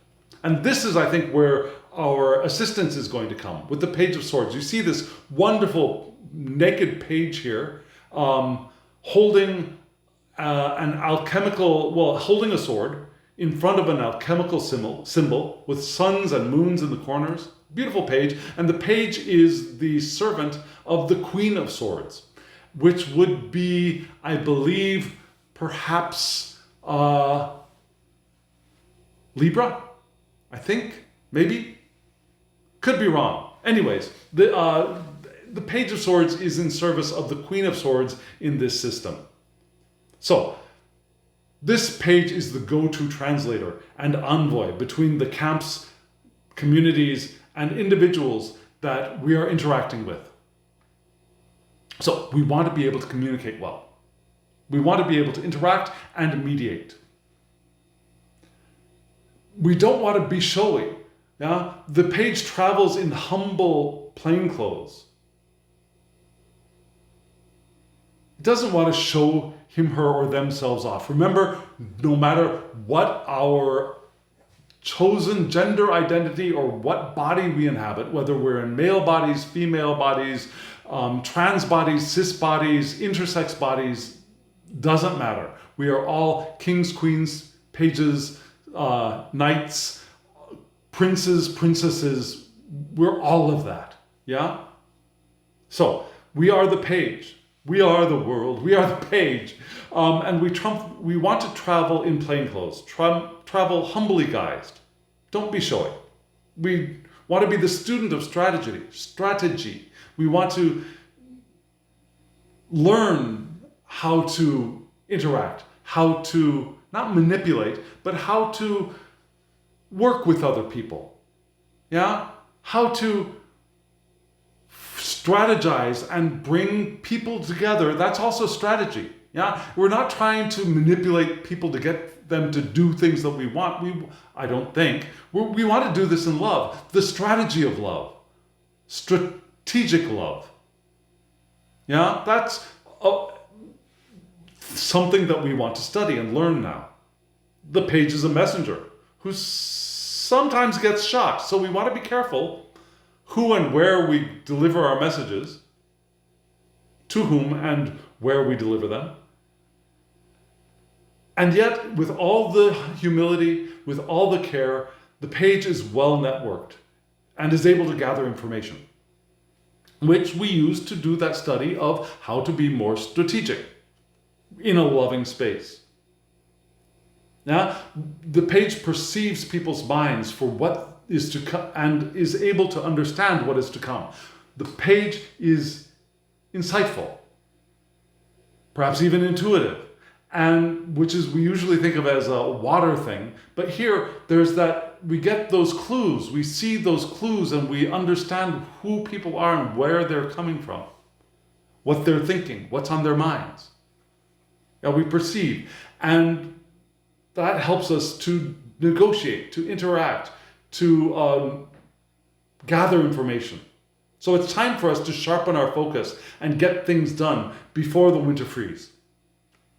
And this is, I think, where our assistance is going to come with the Page of Swords. You see this wonderful naked page here, holding holding a sword in front of an alchemical symbol with suns and moons in the corners. Beautiful page. And the page is the servant of the Queen of Swords, which would be, I believe, perhaps Libra, I think, maybe. Could be wrong. Anyways, the Page of Swords is in service of the Queen of Swords in this system. So, this page is the go-to translator and envoy between the camps, communities, and individuals that we are interacting with. So, we want to be able to communicate well. We want to be able to interact and mediate. We don't want to be showy. Yeah? The page travels in humble plainclothes. It doesn't want to show him, her, or themselves off. Remember, no matter what our chosen gender identity or what body we inhabit, whether we're in male bodies, female bodies, trans bodies, cis bodies, intersex bodies, doesn't matter. We are all kings, queens, pages, knights, princes, princesses. We're all of that. Yeah? So, we are the page. We are the world. We are the page. And we want to travel in plainclothes. Travel humbly guised. Don't be showy. We want to be the student of strategy. We want to learn how to interact, how to not manipulate, but how to work with other people. Yeah? How to strategize and bring people together. That's also strategy. Yeah? We're not trying to manipulate people to get them to do things that we want. I don't think. We want to do this in love. The strategy of love. Strategic love. Yeah? That's something that we want to study and learn now. The page is a messenger who sometimes gets shocked. So we want to be careful who and where we deliver our messages, to whom and where we deliver them. And yet, with all the humility, with all the care, the page is well networked and is able to gather information, which we use to do that study of how to be more strategic in a loving space. Now, the page perceives people's minds for what is to come and is able to understand what is to come. The page is insightful, perhaps even intuitive, and which is we usually think of as a water thing. But here, there's that we get those clues, we see those clues, and we understand who people are and where they're coming from, what they're thinking, what's on their minds. Yeah, we perceive, and that helps us to negotiate, to interact, to gather information. So it's time for us to sharpen our focus and get things done before the winter freeze.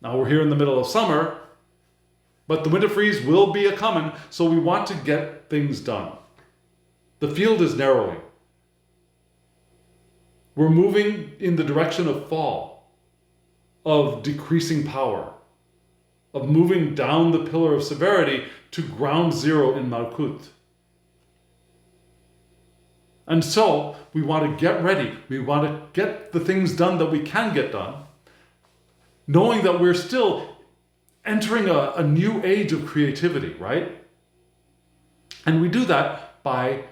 Now we're here in the middle of summer, but the winter freeze will be a-coming, so we want to get things done. The field is narrowing. We're moving in the direction of fall, of decreasing power, of moving down the pillar of severity to ground zero in Malkut. And so we want to get ready. We want to get the things done that we can get done, knowing that we're still entering a new age of creativity, right? And we do that by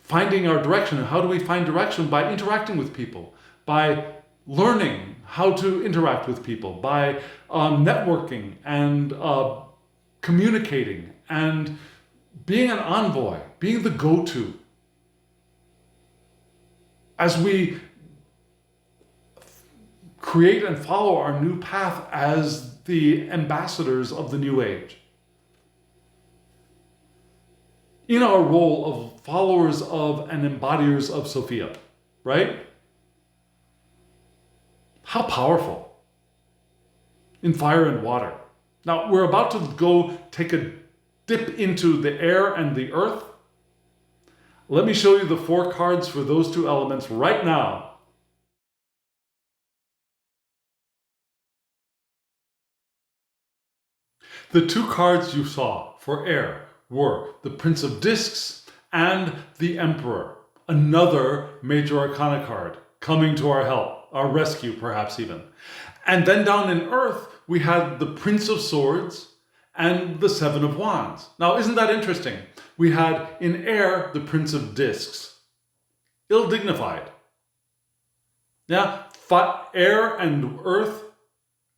finding our direction. And how do we find direction? By interacting with people, by learning how to interact with people, by networking and communicating and being an envoy, being the go-to. As we create and follow our new path as the ambassadors of the new age. In our role of followers of and embodiers of Sophia, right? How powerful. In fire and water. Now, we're about to go take a dip into the air and the earth. Let me show you the 4 cards for those 2 elements right now. The 2 cards you saw for air were the Prince of Discs and the Emperor, another major arcana card coming to our help, our rescue perhaps even. And then down in earth, we had the Prince of Swords and the 7 of Wands. Now, isn't that interesting? We had in air the Prince of Discs, ill-dignified. Yeah, air and earth,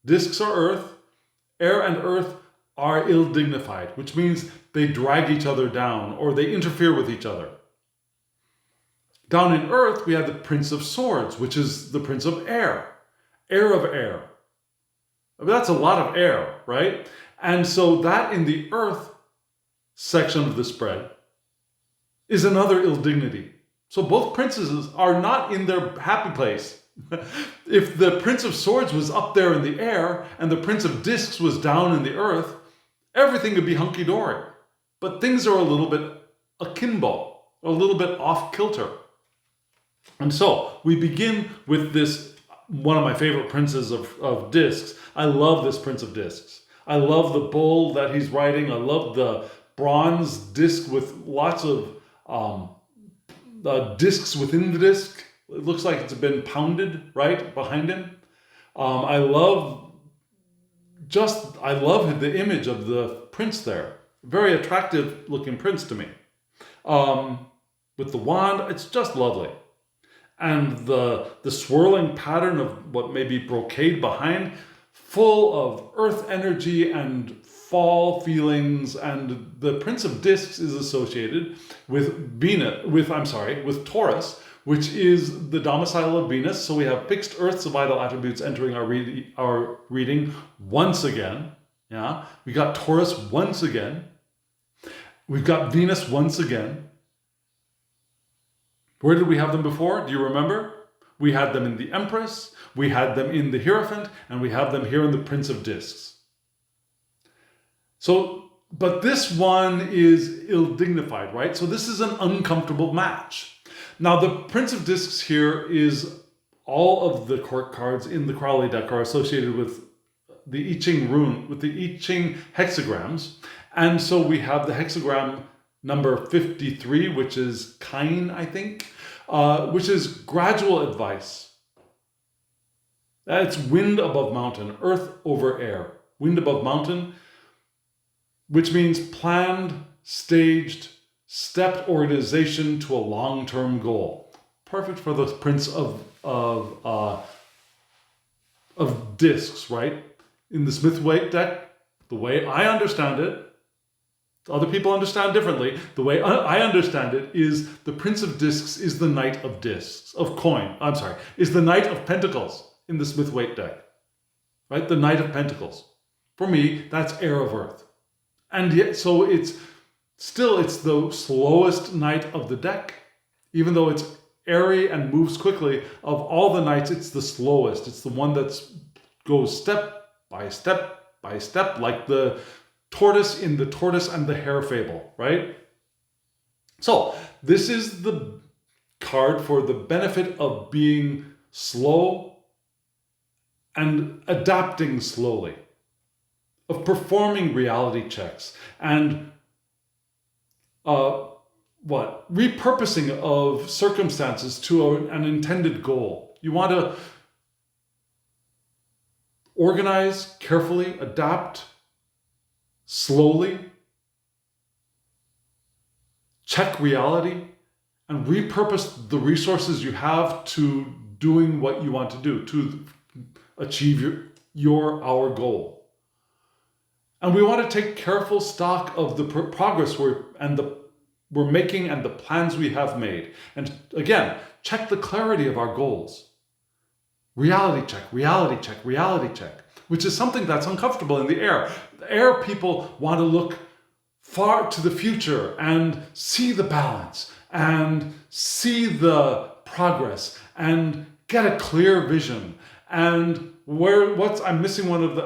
discs are earth, air and earth are ill-dignified, which means they drag each other down or they interfere with each other. Down in earth, we have the Prince of Swords, which is the Prince of Air, heir of air. I mean, that's a lot of air, right? And so that in the earth section of the spread is another ill dignity. So both princesses are not in their happy place. If the Prince of Swords was up there in the air and the Prince of Discs was down in the earth, everything would be hunky-dory. But things are a little bit akimbo, a little bit off kilter. And so we begin with this, one of my favorite princes of discs. I love this Prince of Discs. I love the bull that he's riding. I love the bronze disc with lots of discs within the disc. It looks like it's been pounded right behind him. I love the image of the prince there. Very attractive looking prince to me. With the wand, it's just lovely. And the swirling pattern of what may be brocade behind, full of earth energy and fall feelings. And the Prince of Discs is associated with with Taurus, which is the domicile of Venus. So we have fixed earth vital attributes entering our reading once again. Yeah, we got Taurus once again. We've got Venus once again. Where did we have them before? Do you remember? We had them in the Empress, we had them in the Hierophant, and we have them here in the Prince of Discs. So, but this one is ill-dignified, right? So this is an uncomfortable match. Now the Prince of Discs here is all of the court cards in the Crowley deck are associated with the I Ching rune, with the I Ching hexagrams. And so we have the hexagram number 53, which is Kain, I think, which is gradual advice. It's wind above mountain, earth over air. Wind above mountain, which means planned, staged, stepped organization to a long-term goal. Perfect for the Prince of Discs, right? In the Smith-Waite deck, the way I understand it, other people understand differently. The way I understand it is the Prince of Discs is the Knight of Discs, is the Knight of Pentacles in the Smith-Waite deck, right? The Knight of Pentacles. For me, that's heir of earth. And yet, so it's the slowest knight of the deck, even though it's airy and moves quickly. Of all the knights, it's the slowest. It's the one that goes step by step by step, like the tortoise in the Tortoise and the Hare fable, right? So this is the card for the benefit of being slow and adapting slowly, of performing reality checks and repurposing of circumstances to an intended goal. You want to organize carefully, adapt slowly, check reality, and repurpose the resources you have to doing what you want to do, to achieve our goal. And we want to take careful stock of the progress we're making and the plans we have made. And again, check the clarity of our goals. Reality check, reality check, reality check, which is something that's uncomfortable in the air. The air people want to look far to the future and see the balance and see the progress and get a clear vision and I'm missing one of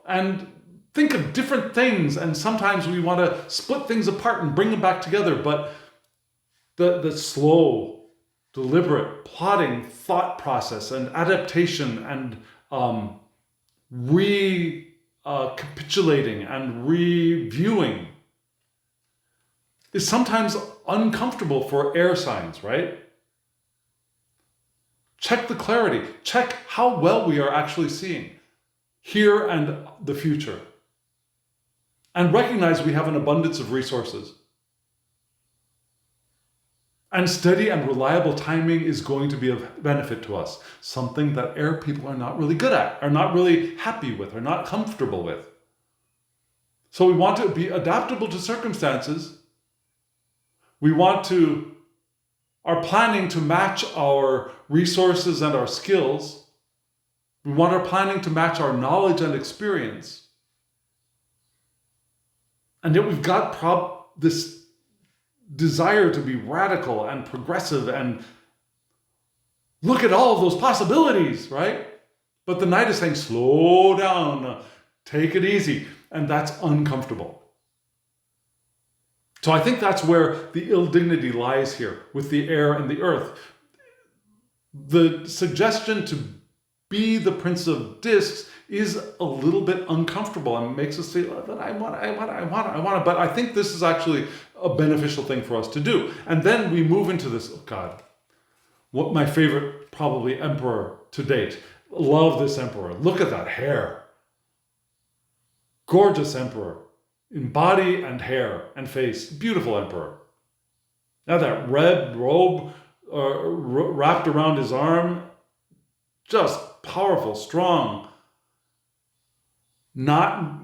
and think of different things. And sometimes we want to split things apart and bring them back together. But the slow, deliberate, plotting thought process and adaptation and recapitulating and reviewing is sometimes uncomfortable for air signs, right? Check the clarity. Check how well we are actually seeing here and the future. And recognize we have an abundance of resources. And steady and reliable timing is going to be of benefit to us. Something that air people are not really good at, are not really happy with, are not comfortable with. So we want to be adaptable to circumstances. We are planning to match our resources and our skills. We want our planning to match our knowledge and experience. And yet we've got this desire to be radical and progressive and look at all of those possibilities, right? But the night is saying, slow down, take it easy. And that's uncomfortable. So I think that's where the ill dignity lies here with the air and the earth. The suggestion to be the Prince of Discs is a little bit uncomfortable and makes us say, but I want it. But I think this is actually a beneficial thing for us to do. And then we move into this, what my favorite probably emperor to date. Love this emperor. Look at that hair. Gorgeous emperor. In body and hair and face, beautiful emperor. Now that red robe wrapped around his arm, just powerful, strong. Not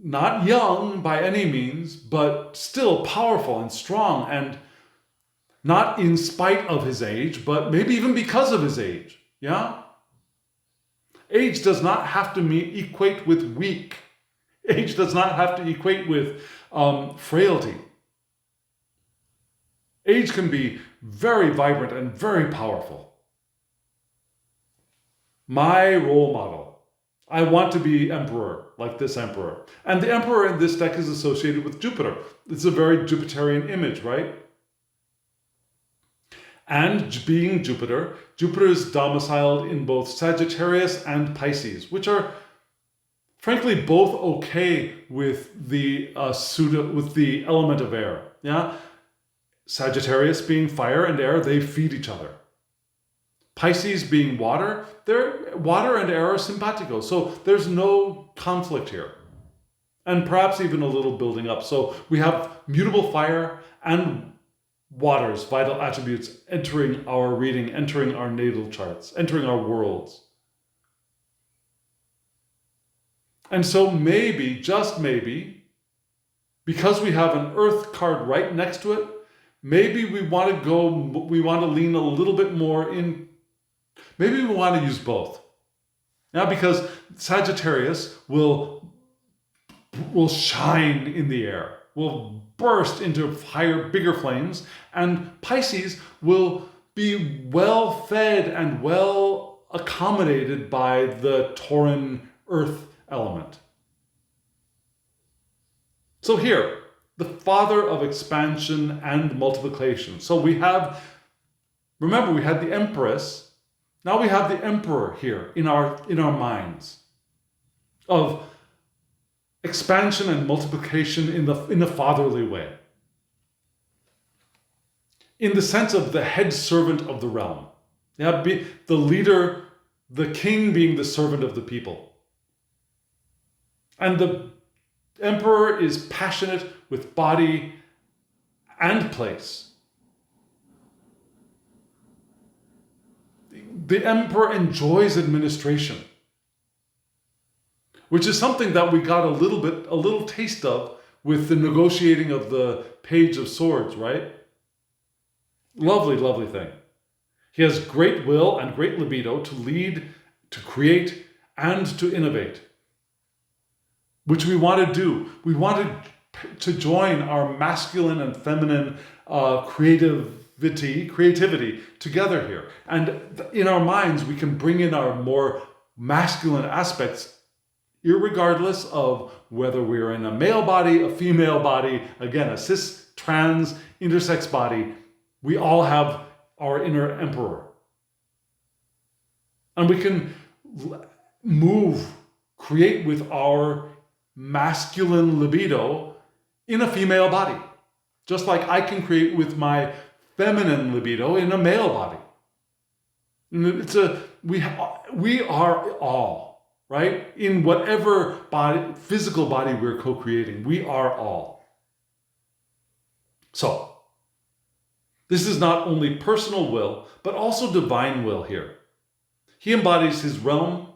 young by any means, but still powerful and strong, and not in spite of his age, but maybe even because of his age. Yeah? Age does not have to equate with weak. Age does not have to equate with frailty. Age can be very vibrant and very powerful. My role model. I want to be emperor, like this emperor. And the emperor in this deck is associated with Jupiter. It's a very Jupiterian image, right? And being Jupiter, Jupiter is domiciled in both Sagittarius and Pisces, which are frankly both okay with the element of air. Yeah, Sagittarius being fire and air, they feed each other. Pisces being water, water and air are simpatico, so there's no conflict here. And perhaps even a little building up. So we have mutable fire and water's vital attributes entering our reading, entering our natal charts, entering our worlds. And so maybe, just maybe, because we have an earth card right next to it, maybe we want to lean a little bit more in, maybe we want to use both. Now, because Sagittarius will shine in the air, will burst into higher, bigger flames, and Pisces will be well fed and well accommodated by the Tauran earth element. So here, the father of expansion and multiplication. So remember we had the empress, now we have the emperor here in our minds of expansion and multiplication in the fatherly way. In the sense of the head servant of the realm. Yeah, the leader, the king being the servant of the people. And the emperor is passionate with body and place. The emperor enjoys administration, which is something that we got a little taste of with the negotiating of the Page of Swords, right? Lovely, lovely thing. He has great will and great libido to lead, to create, and to innovate, which we want to do. We want to join our masculine and feminine creativity together here. And in our minds, we can bring in our more masculine aspects, irregardless of whether we're in a male body, a female body, again, a cis, trans, intersex body. We all have our inner emperor. And we can create with our masculine libido in a female body. Just like I can create with my feminine libido in a male body. We are all, right? In whatever physical body we're co-creating, we are all. So, this is not only personal will, but also divine will here. He embodies his realm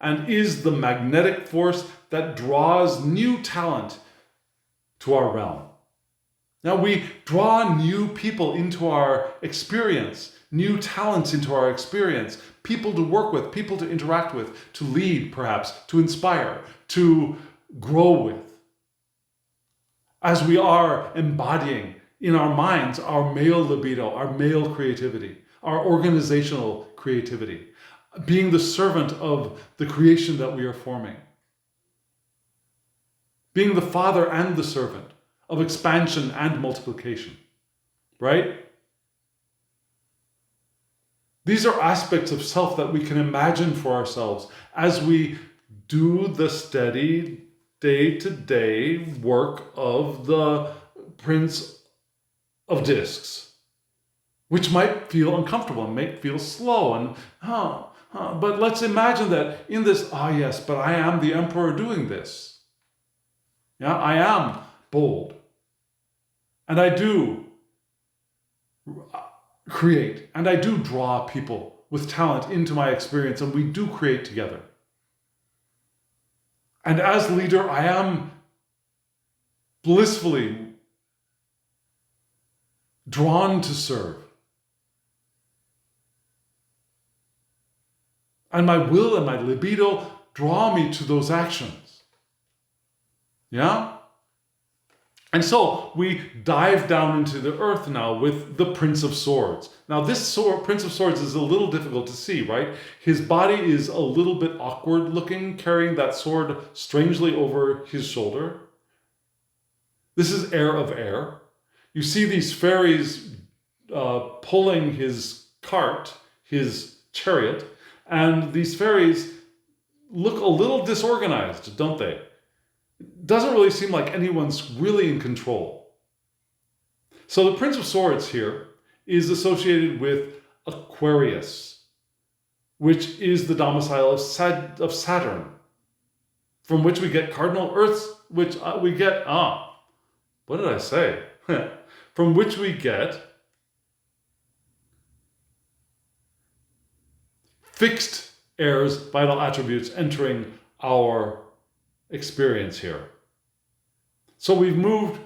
and is the magnetic force that draws new talent to our realm. Now we draw new people into our experience, new talents into our experience, people to work with, people to interact with, to lead perhaps, to inspire, to grow with. As we are embodying in our minds our male libido, our male creativity, our organizational creativity, being the servant of the creation that we are forming, being the father and the servant of expansion and multiplication, right? These are aspects of self that we can imagine for ourselves as we do the steady day-to-day work of the Prince of Discs, which might feel uncomfortable and might feel slow and, but let's imagine that in this, yes, but I am the emperor doing this. Yeah, I am bold. And I do create, and I do draw people with talent into my experience, and we do create together. And as leader, I am blissfully drawn to serve. And my will and my libido draw me to those actions. Yeah? And so we dive down into the earth now with the Prince of Swords. Now this Prince of Swords is a little difficult to see, right? His body is a little bit awkward looking, carrying that sword strangely over his shoulder. This is Heir of Air. You see these fairies pulling his cart, his chariot, and these fairies look a little disorganized, don't they? Doesn't really seem like anyone's really in control. So the Prince of Swords here is associated with Aquarius, which is the domicile of Saturn, from which we get cardinal Earths, which we get, what did I say? From which we get fixed heirs, vital attributes entering our experience here. So we've not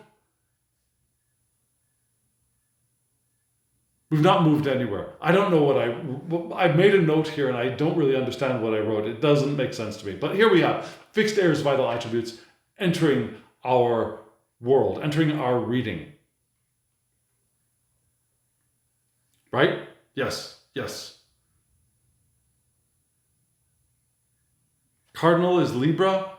moved anywhere. I don't know I made a note here and I don't really understand what I wrote. It doesn't make sense to me. But here we have fixed heirs, vital attributes entering our world, entering our reading. Right? Yes, yes. Cardinal is Libra,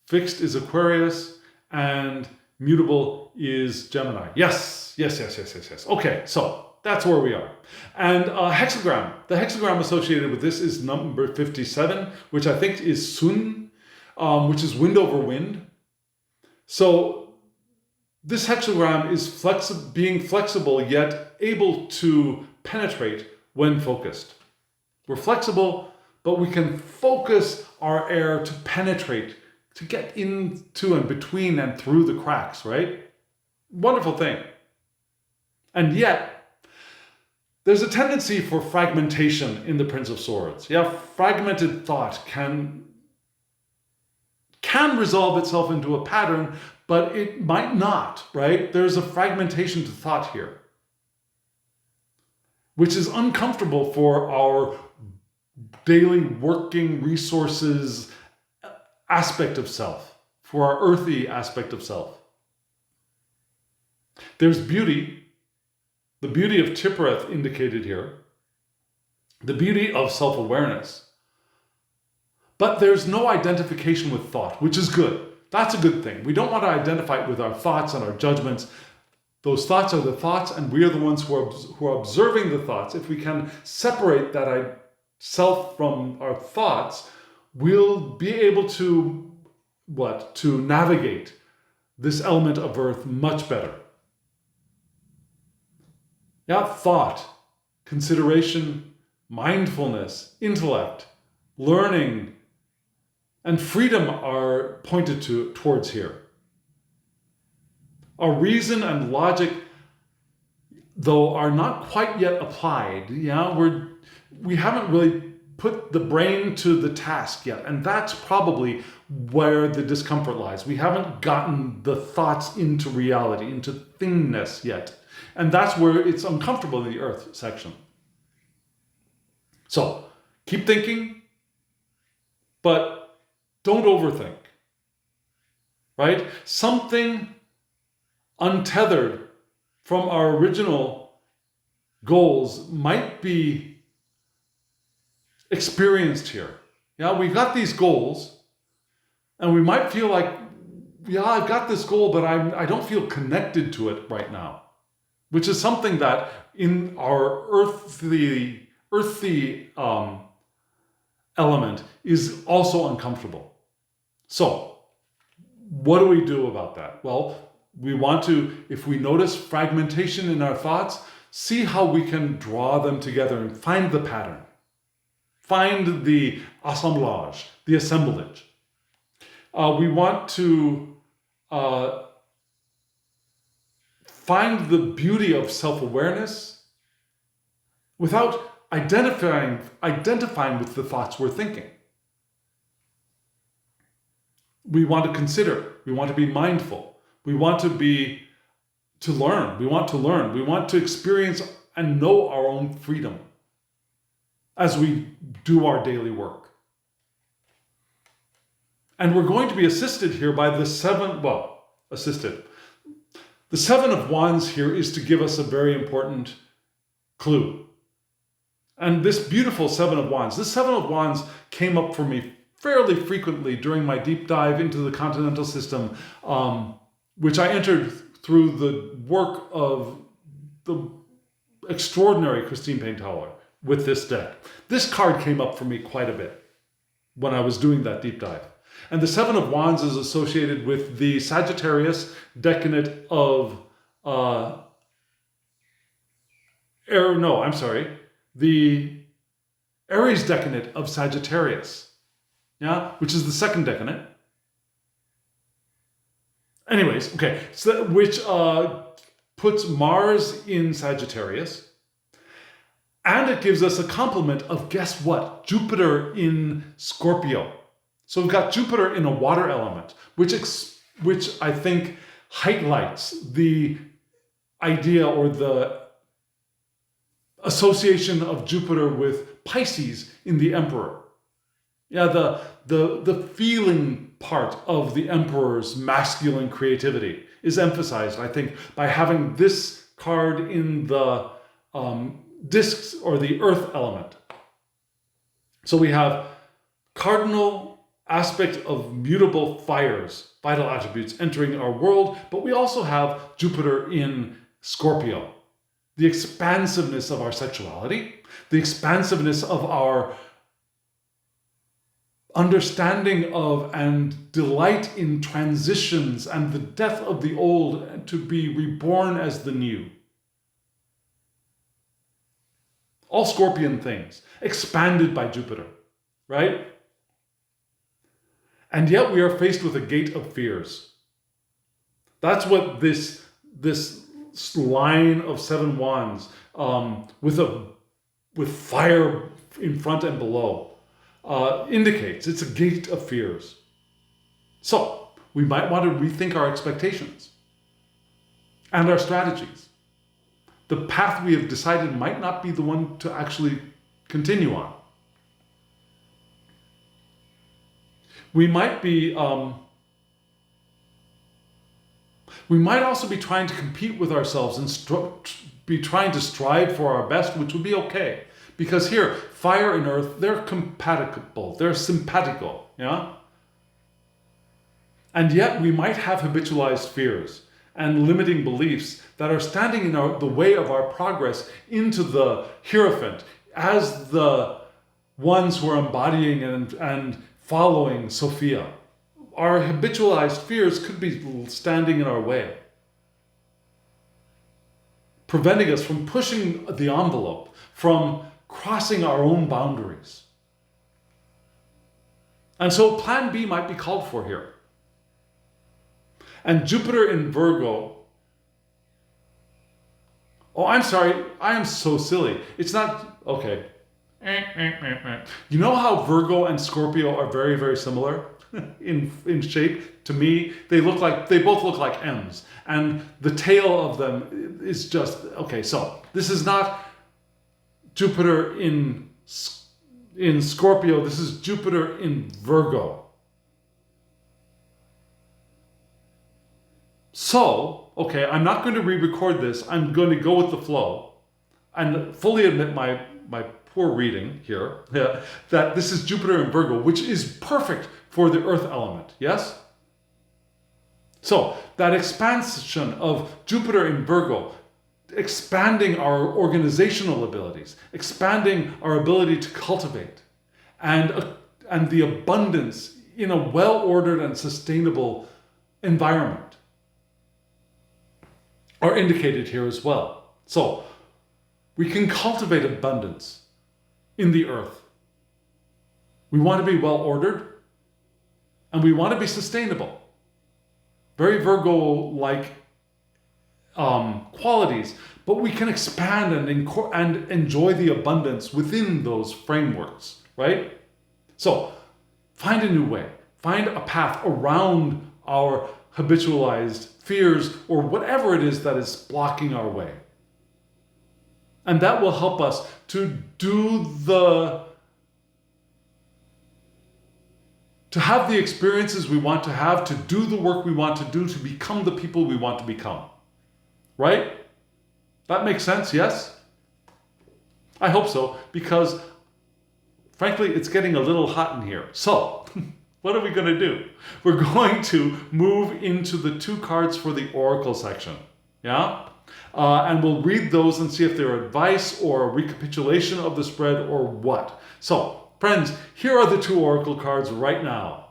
fixed is Aquarius, and mutable is Gemini. Yes. Okay, so that's where we are. And hexagram. The hexagram associated with this is number 57, which I think is Sun, which is wind over wind. So this hexagram is being flexible yet able to penetrate when focused. We're flexible, but we can focus our air to penetrate to get into and between and through the cracks, right? Wonderful thing. And yet, there's a tendency for fragmentation in the Prince of Swords. Yeah, fragmented thought can resolve itself into a pattern, but it might not, right? There's a fragmentation to thought here, which is uncomfortable for our daily working resources aspect of self, for our earthy aspect of self. There's beauty, the beauty of Tiphereth indicated here, the beauty of self-awareness, but there's no identification with thought, which is good. That's a good thing. We don't want to identify with our thoughts and our judgments. Those thoughts are the thoughts, and we are the ones who are observing the thoughts. If we can separate that self from our thoughts, we'll be able to, to navigate this element of earth much better. Yeah, thought, consideration, mindfulness, intellect, learning, and freedom are pointed towards here. Our reason and logic, though, are not quite yet applied. Yeah, we haven't really put the brain to the task yet, and that's probably where the discomfort lies. We haven't gotten the thoughts into reality, into thingness yet, and that's where it's uncomfortable in the earth section. So keep thinking, but don't overthink, right? Something untethered from our original goals might be experienced here. Yeah, we've got these goals, and we might feel like, yeah, I've got this goal, but I don't feel connected to it right now, which is something that in our earthly element is also uncomfortable. So, what do we do about that? Well, we want to, if we notice fragmentation in our thoughts, see how we can draw them together and find the pattern. Find the assemblage, the assemblage. We want to find the beauty of self-awareness without identifying with the thoughts we're thinking. We want to consider, we want to be mindful, we want to learn, we want to experience and know our own freedom as we do our daily work. And we're going to be assisted here by the Seven of Wands here is to give us a very important clue. And this beautiful Seven of Wands came up for me fairly frequently during my deep dive into the continental system, which I entered through the work of the extraordinary Christine Payne-Towler with this deck. This card came up for me quite a bit when I was doing that deep dive. And the Seven of Wands is associated with the Sagittarius decade of the Aries decade of Sagittarius, which is the second decade. Anyways, okay, so which puts Mars in Sagittarius, and it gives us a complement of, guess what, Jupiter in Scorpio. So we've got Jupiter in a water element, which I think highlights the idea or the association of Jupiter with Pisces in the Emperor. Yeah, the feeling part of the Emperor's masculine creativity is emphasized, I think, by having this card in the discs or the earth element. So we have cardinal aspect of mutable fires, vital attributes entering our world, but we also have Jupiter in Scorpio. The expansiveness of our sexuality, the expansiveness of our understanding of and delight in transitions and the death of the old and to be reborn as the new. All Scorpion things expanded by Jupiter, right? And yet we are faced with a gate of fears. That's what this line of 7 wands with fire in front and below indicates. It's a gate of fears. So we might want to rethink our expectations and our strategies. The path we have decided might not be the one to actually continue on. We might be, we might also be trying to compete with ourselves and be trying to strive for our best, which would be okay. Because here, fire and earth, they're compatible, they're simpatico, yeah? And yet we might have habitualized fears and limiting beliefs that are standing in the way of our progress into the Hierophant as the ones who are embodying and following Sophia. Our habitualized fears could be standing in our way, preventing us from pushing the envelope, from crossing our own boundaries. And so plan B might be called for here. And Jupiter in Virgo, oh, I'm sorry, I am so silly. It's not, okay. You know how Virgo and Scorpio are very, very similar in shape? To me, they both look like M's. And the tail of them is just, okay, so this is not Jupiter in Scorpio, this is Jupiter in Virgo. So, okay, I'm not going to re-record this. I'm going to go with the flow and fully admit my poor reading here, that this is Jupiter in Virgo, which is perfect for the earth element, yes? So, that expansion of Jupiter in Virgo, expanding our organizational abilities, expanding our ability to cultivate, and the abundance in a well-ordered and sustainable environment are indicated here as well. So we can cultivate abundance in the earth. We want to be well ordered and we want to be sustainable. Very Virgo-like qualities, but we can expand and enjoy the abundance within those frameworks, right? So find a new way, find a path around our habitualized fears or whatever it is that is blocking our way. And that will help us to have the experiences we want to have, to do the work we want to do, to become the people we want to become. Right? That makes sense, yes? I hope so, because frankly, it's getting a little hot in here. So, what are we going to do? We're going to move into the 2 cards for the oracle section. Yeah? And we'll read those and see if they're advice or a recapitulation of the spread or what. So, friends, here are the 2 oracle cards right now.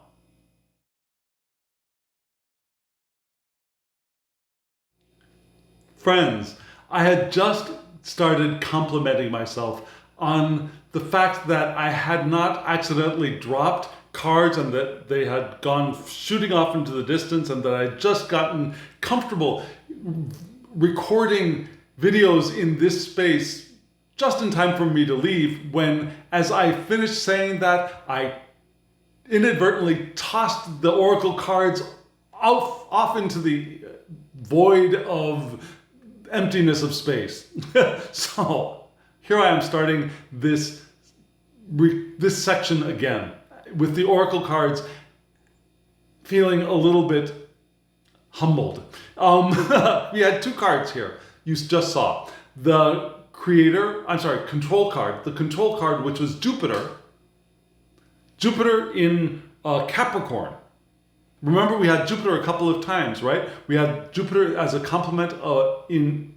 Friends, I had just started complimenting myself on the fact that I had not accidentally dropped cards and that they had gone shooting off into the distance and that I'd just gotten comfortable recording videos in this space just in time for me to leave, when as I finished saying that, I inadvertently tossed the oracle cards off into the void of emptiness of space. So here I am starting this section again with the oracle cards, feeling a little bit humbled. We had 2 cards here you just saw. The control card. The control card, which was Jupiter in Capricorn. Remember, we had Jupiter a couple of times, right? We had Jupiter as a complement in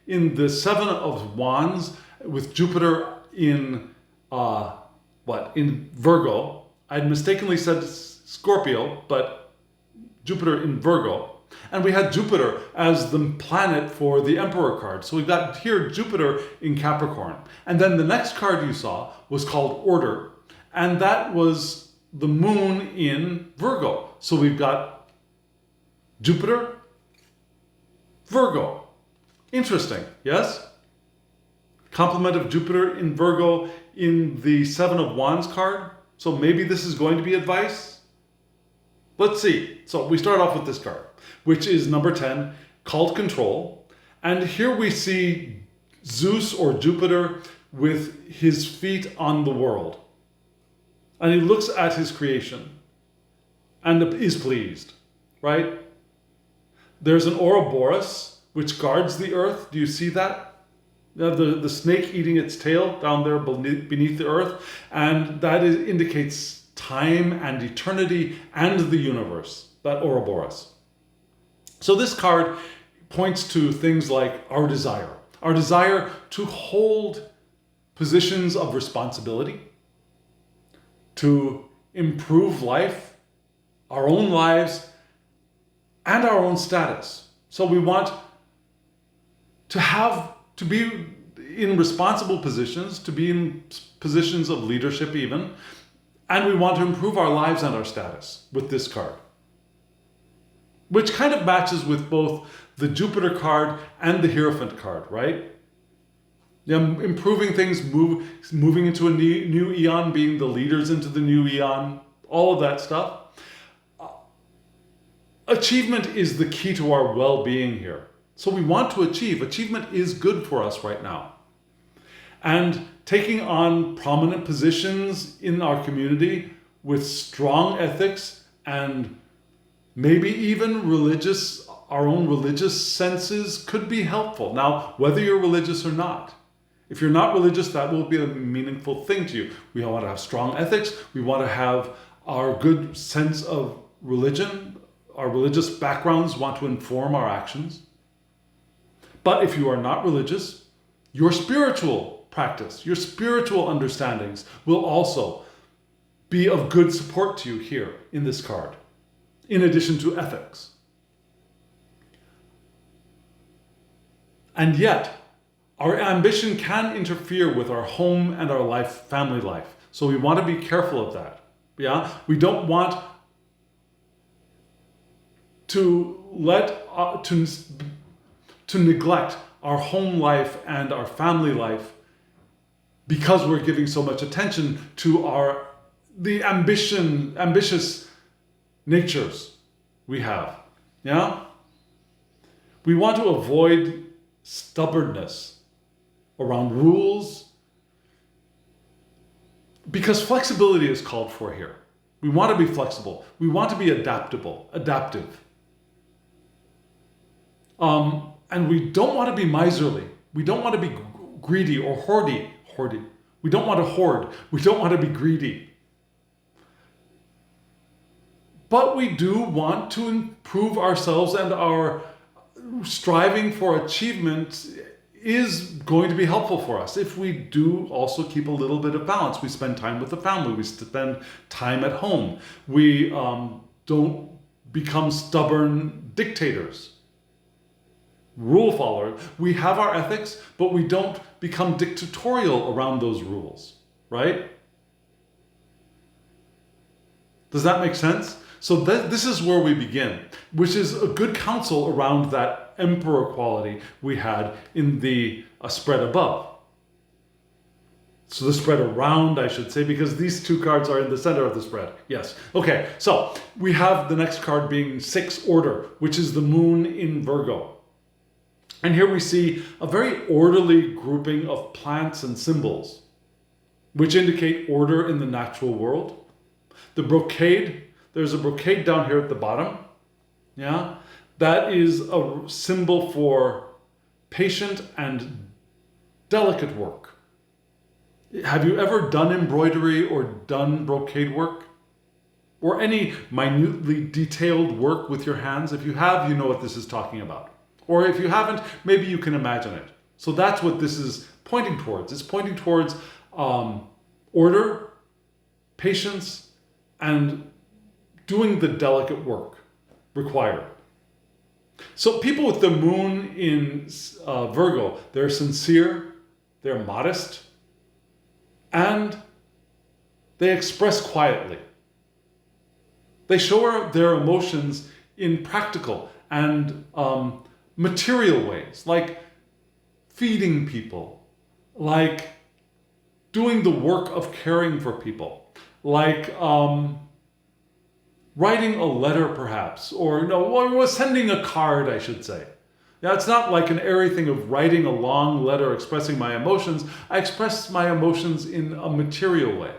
the 7 of Wands with Jupiter in in Virgo. I'd mistakenly said Scorpio, but Jupiter in Virgo. And we had Jupiter as the planet for the Emperor card. So we've got here Jupiter in Capricorn. And then the next card you saw was called Order. And that was the moon in Virgo. So we've got Jupiter, Virgo. Interesting, yes? Complement of Jupiter in Virgo in the Seven of Wands card. So maybe this is going to be advice. Let's see. So we start off with this card, which is number 10, called Control. And here we see Zeus or Jupiter with his feet on the world. And he looks at his creation and is pleased, right? There's an Ouroboros, which guards the earth. Do you see that? The snake eating its tail down there beneath the earth. And that indicates time and eternity and the universe, that Ouroboros. So this card points to things like our desire to hold positions of responsibility, to improve life, our own lives, and our own status. So we want to be in responsible positions, to be in positions of leadership even, and we want to improve our lives and our status with this card. Which kind of matches with both the Jupiter card and the Hierophant card, right? Yeah, improving things, moving into a new eon, being the leaders into the new eon, all of that stuff. Achievement is the key to our well-being here. So we want to achieve. Achievement is good for us right now. And taking on prominent positions in our community with strong ethics and maybe even our own religious senses could be helpful. Now, whether you're religious or not, if you're not religious, that will be a meaningful thing to you. We want to have strong ethics. We want to have our good sense of religion. Our religious backgrounds want to inform our actions. But if you are not religious, your spiritual practice, your spiritual understandings will also be of good support to you here in this card, in addition to ethics. And yet, our ambition can interfere with our home and our family life. So we want to be careful of that. Yeah, we don't want to neglect our home life and our family life because we're giving so much attention to the ambitious natures we have. Yeah, we want to avoid stubbornness around rules, because flexibility is called for here. We want to be flexible. We want to be adaptive. And we don't want to be miserly. We don't want to be greedy or hoardy. We don't want to hoard. We don't want to be greedy. But we do want to improve ourselves, and our striving for achievement is going to be helpful for us if we do also keep a little bit of balance. We spend time with the family. We spend time at home. We don't become stubborn dictators, rule followers. We have our ethics, but we don't become dictatorial around those rules, right? Does that make sense? So this is where we begin, which is a good counsel around that emperor quality we had in the spread above. So the spread around, I should say, because these two cards are in the center of the spread. Yes. Okay, so we have the next card being 6 order, which is the moon in Virgo. And here we see a very orderly grouping of plants and symbols, which indicate order in the natural world. The brocade, there's a brocade down here at the bottom. Yeah, that is a symbol for patient and delicate work. Have you ever done embroidery or done brocade work? Or any minutely detailed work with your hands? If you have, you know what this is talking about. Or if you haven't, maybe you can imagine it. So that's what this is pointing towards. It's pointing towards order, patience, and doing the delicate work required. So people with the moon in Virgo, they're sincere, they're modest, and they express quietly. They show their emotions in practical and material ways, like feeding people, like doing the work of caring for people, like writing a letter perhaps, or sending a card, I should say. Now, it's not like an airy thing of writing a long letter expressing my emotions. I express my emotions in a material way.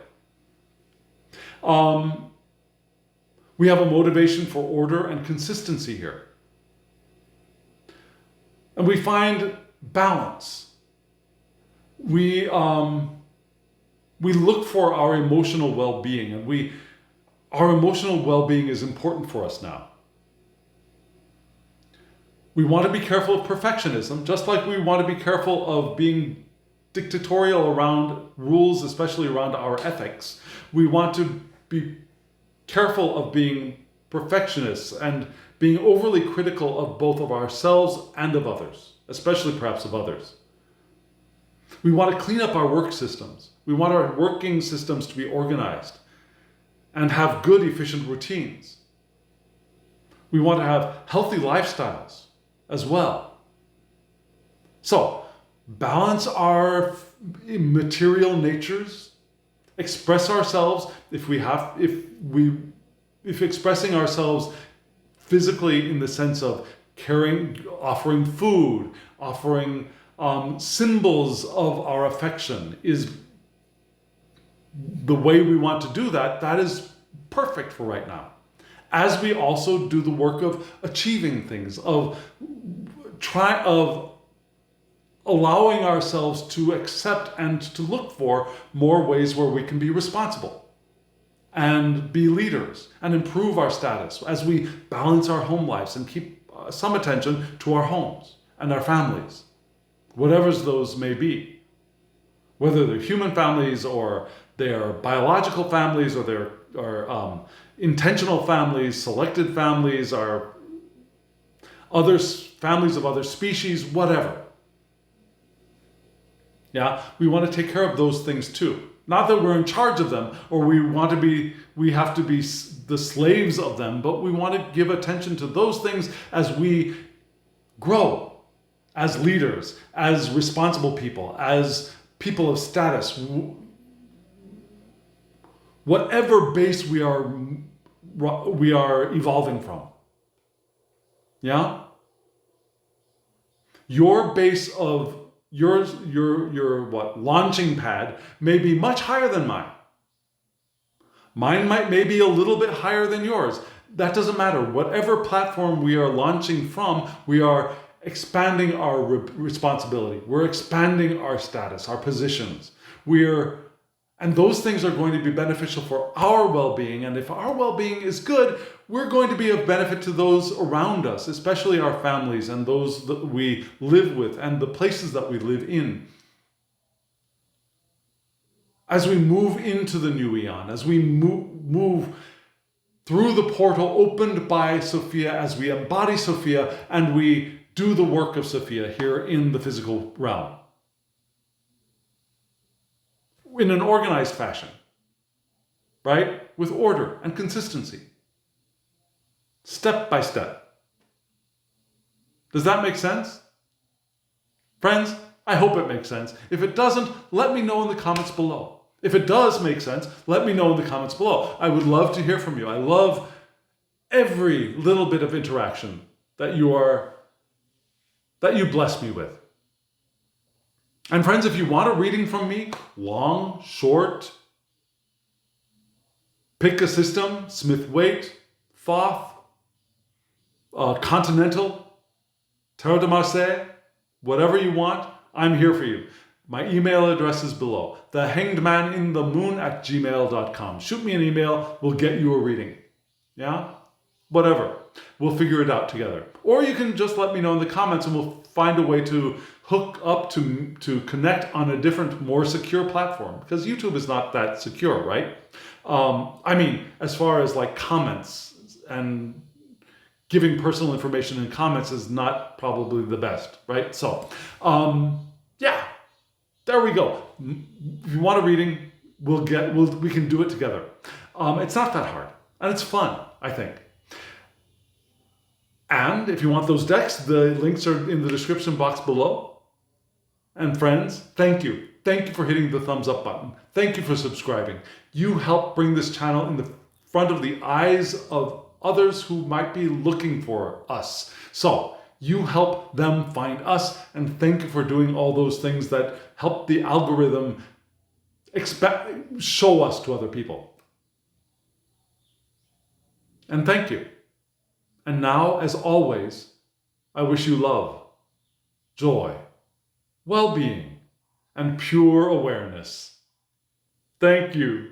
We have a motivation for order and consistency here. And we find balance. We look for our emotional well-being, and our emotional well-being is important for us now. We want to be careful of perfectionism, just like we want to be careful of being dictatorial around rules, especially around our ethics. We want to be careful of being perfectionists and being overly critical of both of ourselves and of others, especially perhaps of others. We want to clean up our work systems. We want our working systems to be organized and have good, efficient routines. We want to have healthy lifestyles as well. So, balance our material natures, express ourselves if expressing ourselves physically in the sense of caring, offering food, offering symbols of our affection is the way we want to do that. That is perfect for right now. As we also do the work of achieving things, of allowing ourselves to accept and to look for more ways where we can be responsible and be leaders and improve our status as we balance our home lives and keep some attention to our homes and our families, whatever those may be. Whether they're human families or they're biological families or they're intentional families, selected families, or families of other species, whatever. Yeah, we want to take care of those things too. Not that we're in charge of them or we have to be the slaves of them, but we want to give attention to those things as we grow as leaders, as responsible people, as people of status. Whatever base we are evolving from. Yeah? Your base of your launching pad may be much higher than mine. Mine may be a little bit higher than yours. That doesn't matter. Whatever platform we are launching from, we are expanding our responsibility. We're expanding our status, our positions. And those things are going to be beneficial for our well-being. And if our well-being is good, we're going to be of benefit to those around us, especially our families and those that we live with and the places that we live in. As we move into the new eon, as we move through the portal opened by Sophia, as we embody Sophia and we do the work of Sophia here in the physical realm. In an organized fashion, right? With order and consistency. Step by step. Does that make sense? Friends, I hope it makes sense. If it doesn't, let me know in the comments below. If it does make sense, let me know in the comments below. I would love to hear from you. I love every little bit of interaction that you bless me with. And friends, if you want a reading from me, long, short, pick a system, Smith-Waite, Thoth, Continental, Tarot de Marseille, whatever you want, I'm here for you. My email address is below, thehangedmaninthemoon@gmail.com. Shoot me an email, we'll get you a reading. Yeah? Whatever. We'll figure it out together. Or you can just let me know in the comments and we'll find a way to hook up to connect on a different, more secure platform. Because YouTube is not that secure, right? As far as like comments and giving personal information in comments is not probably the best, right? So, there we go. If you want a reading, we can do it together. It's not that hard. And it's fun, I think. And if you want those decks, the links are in the description box below. And friends, thank you. Thank you for hitting the thumbs up button. Thank you for subscribing. You help bring this channel in the front of the eyes of others who might be looking for us. So you help them find us, and thank you for doing all those things that help the algorithm show us to other people. And thank you. And now, as always, I wish you love, joy, well-being, and pure awareness. Thank you.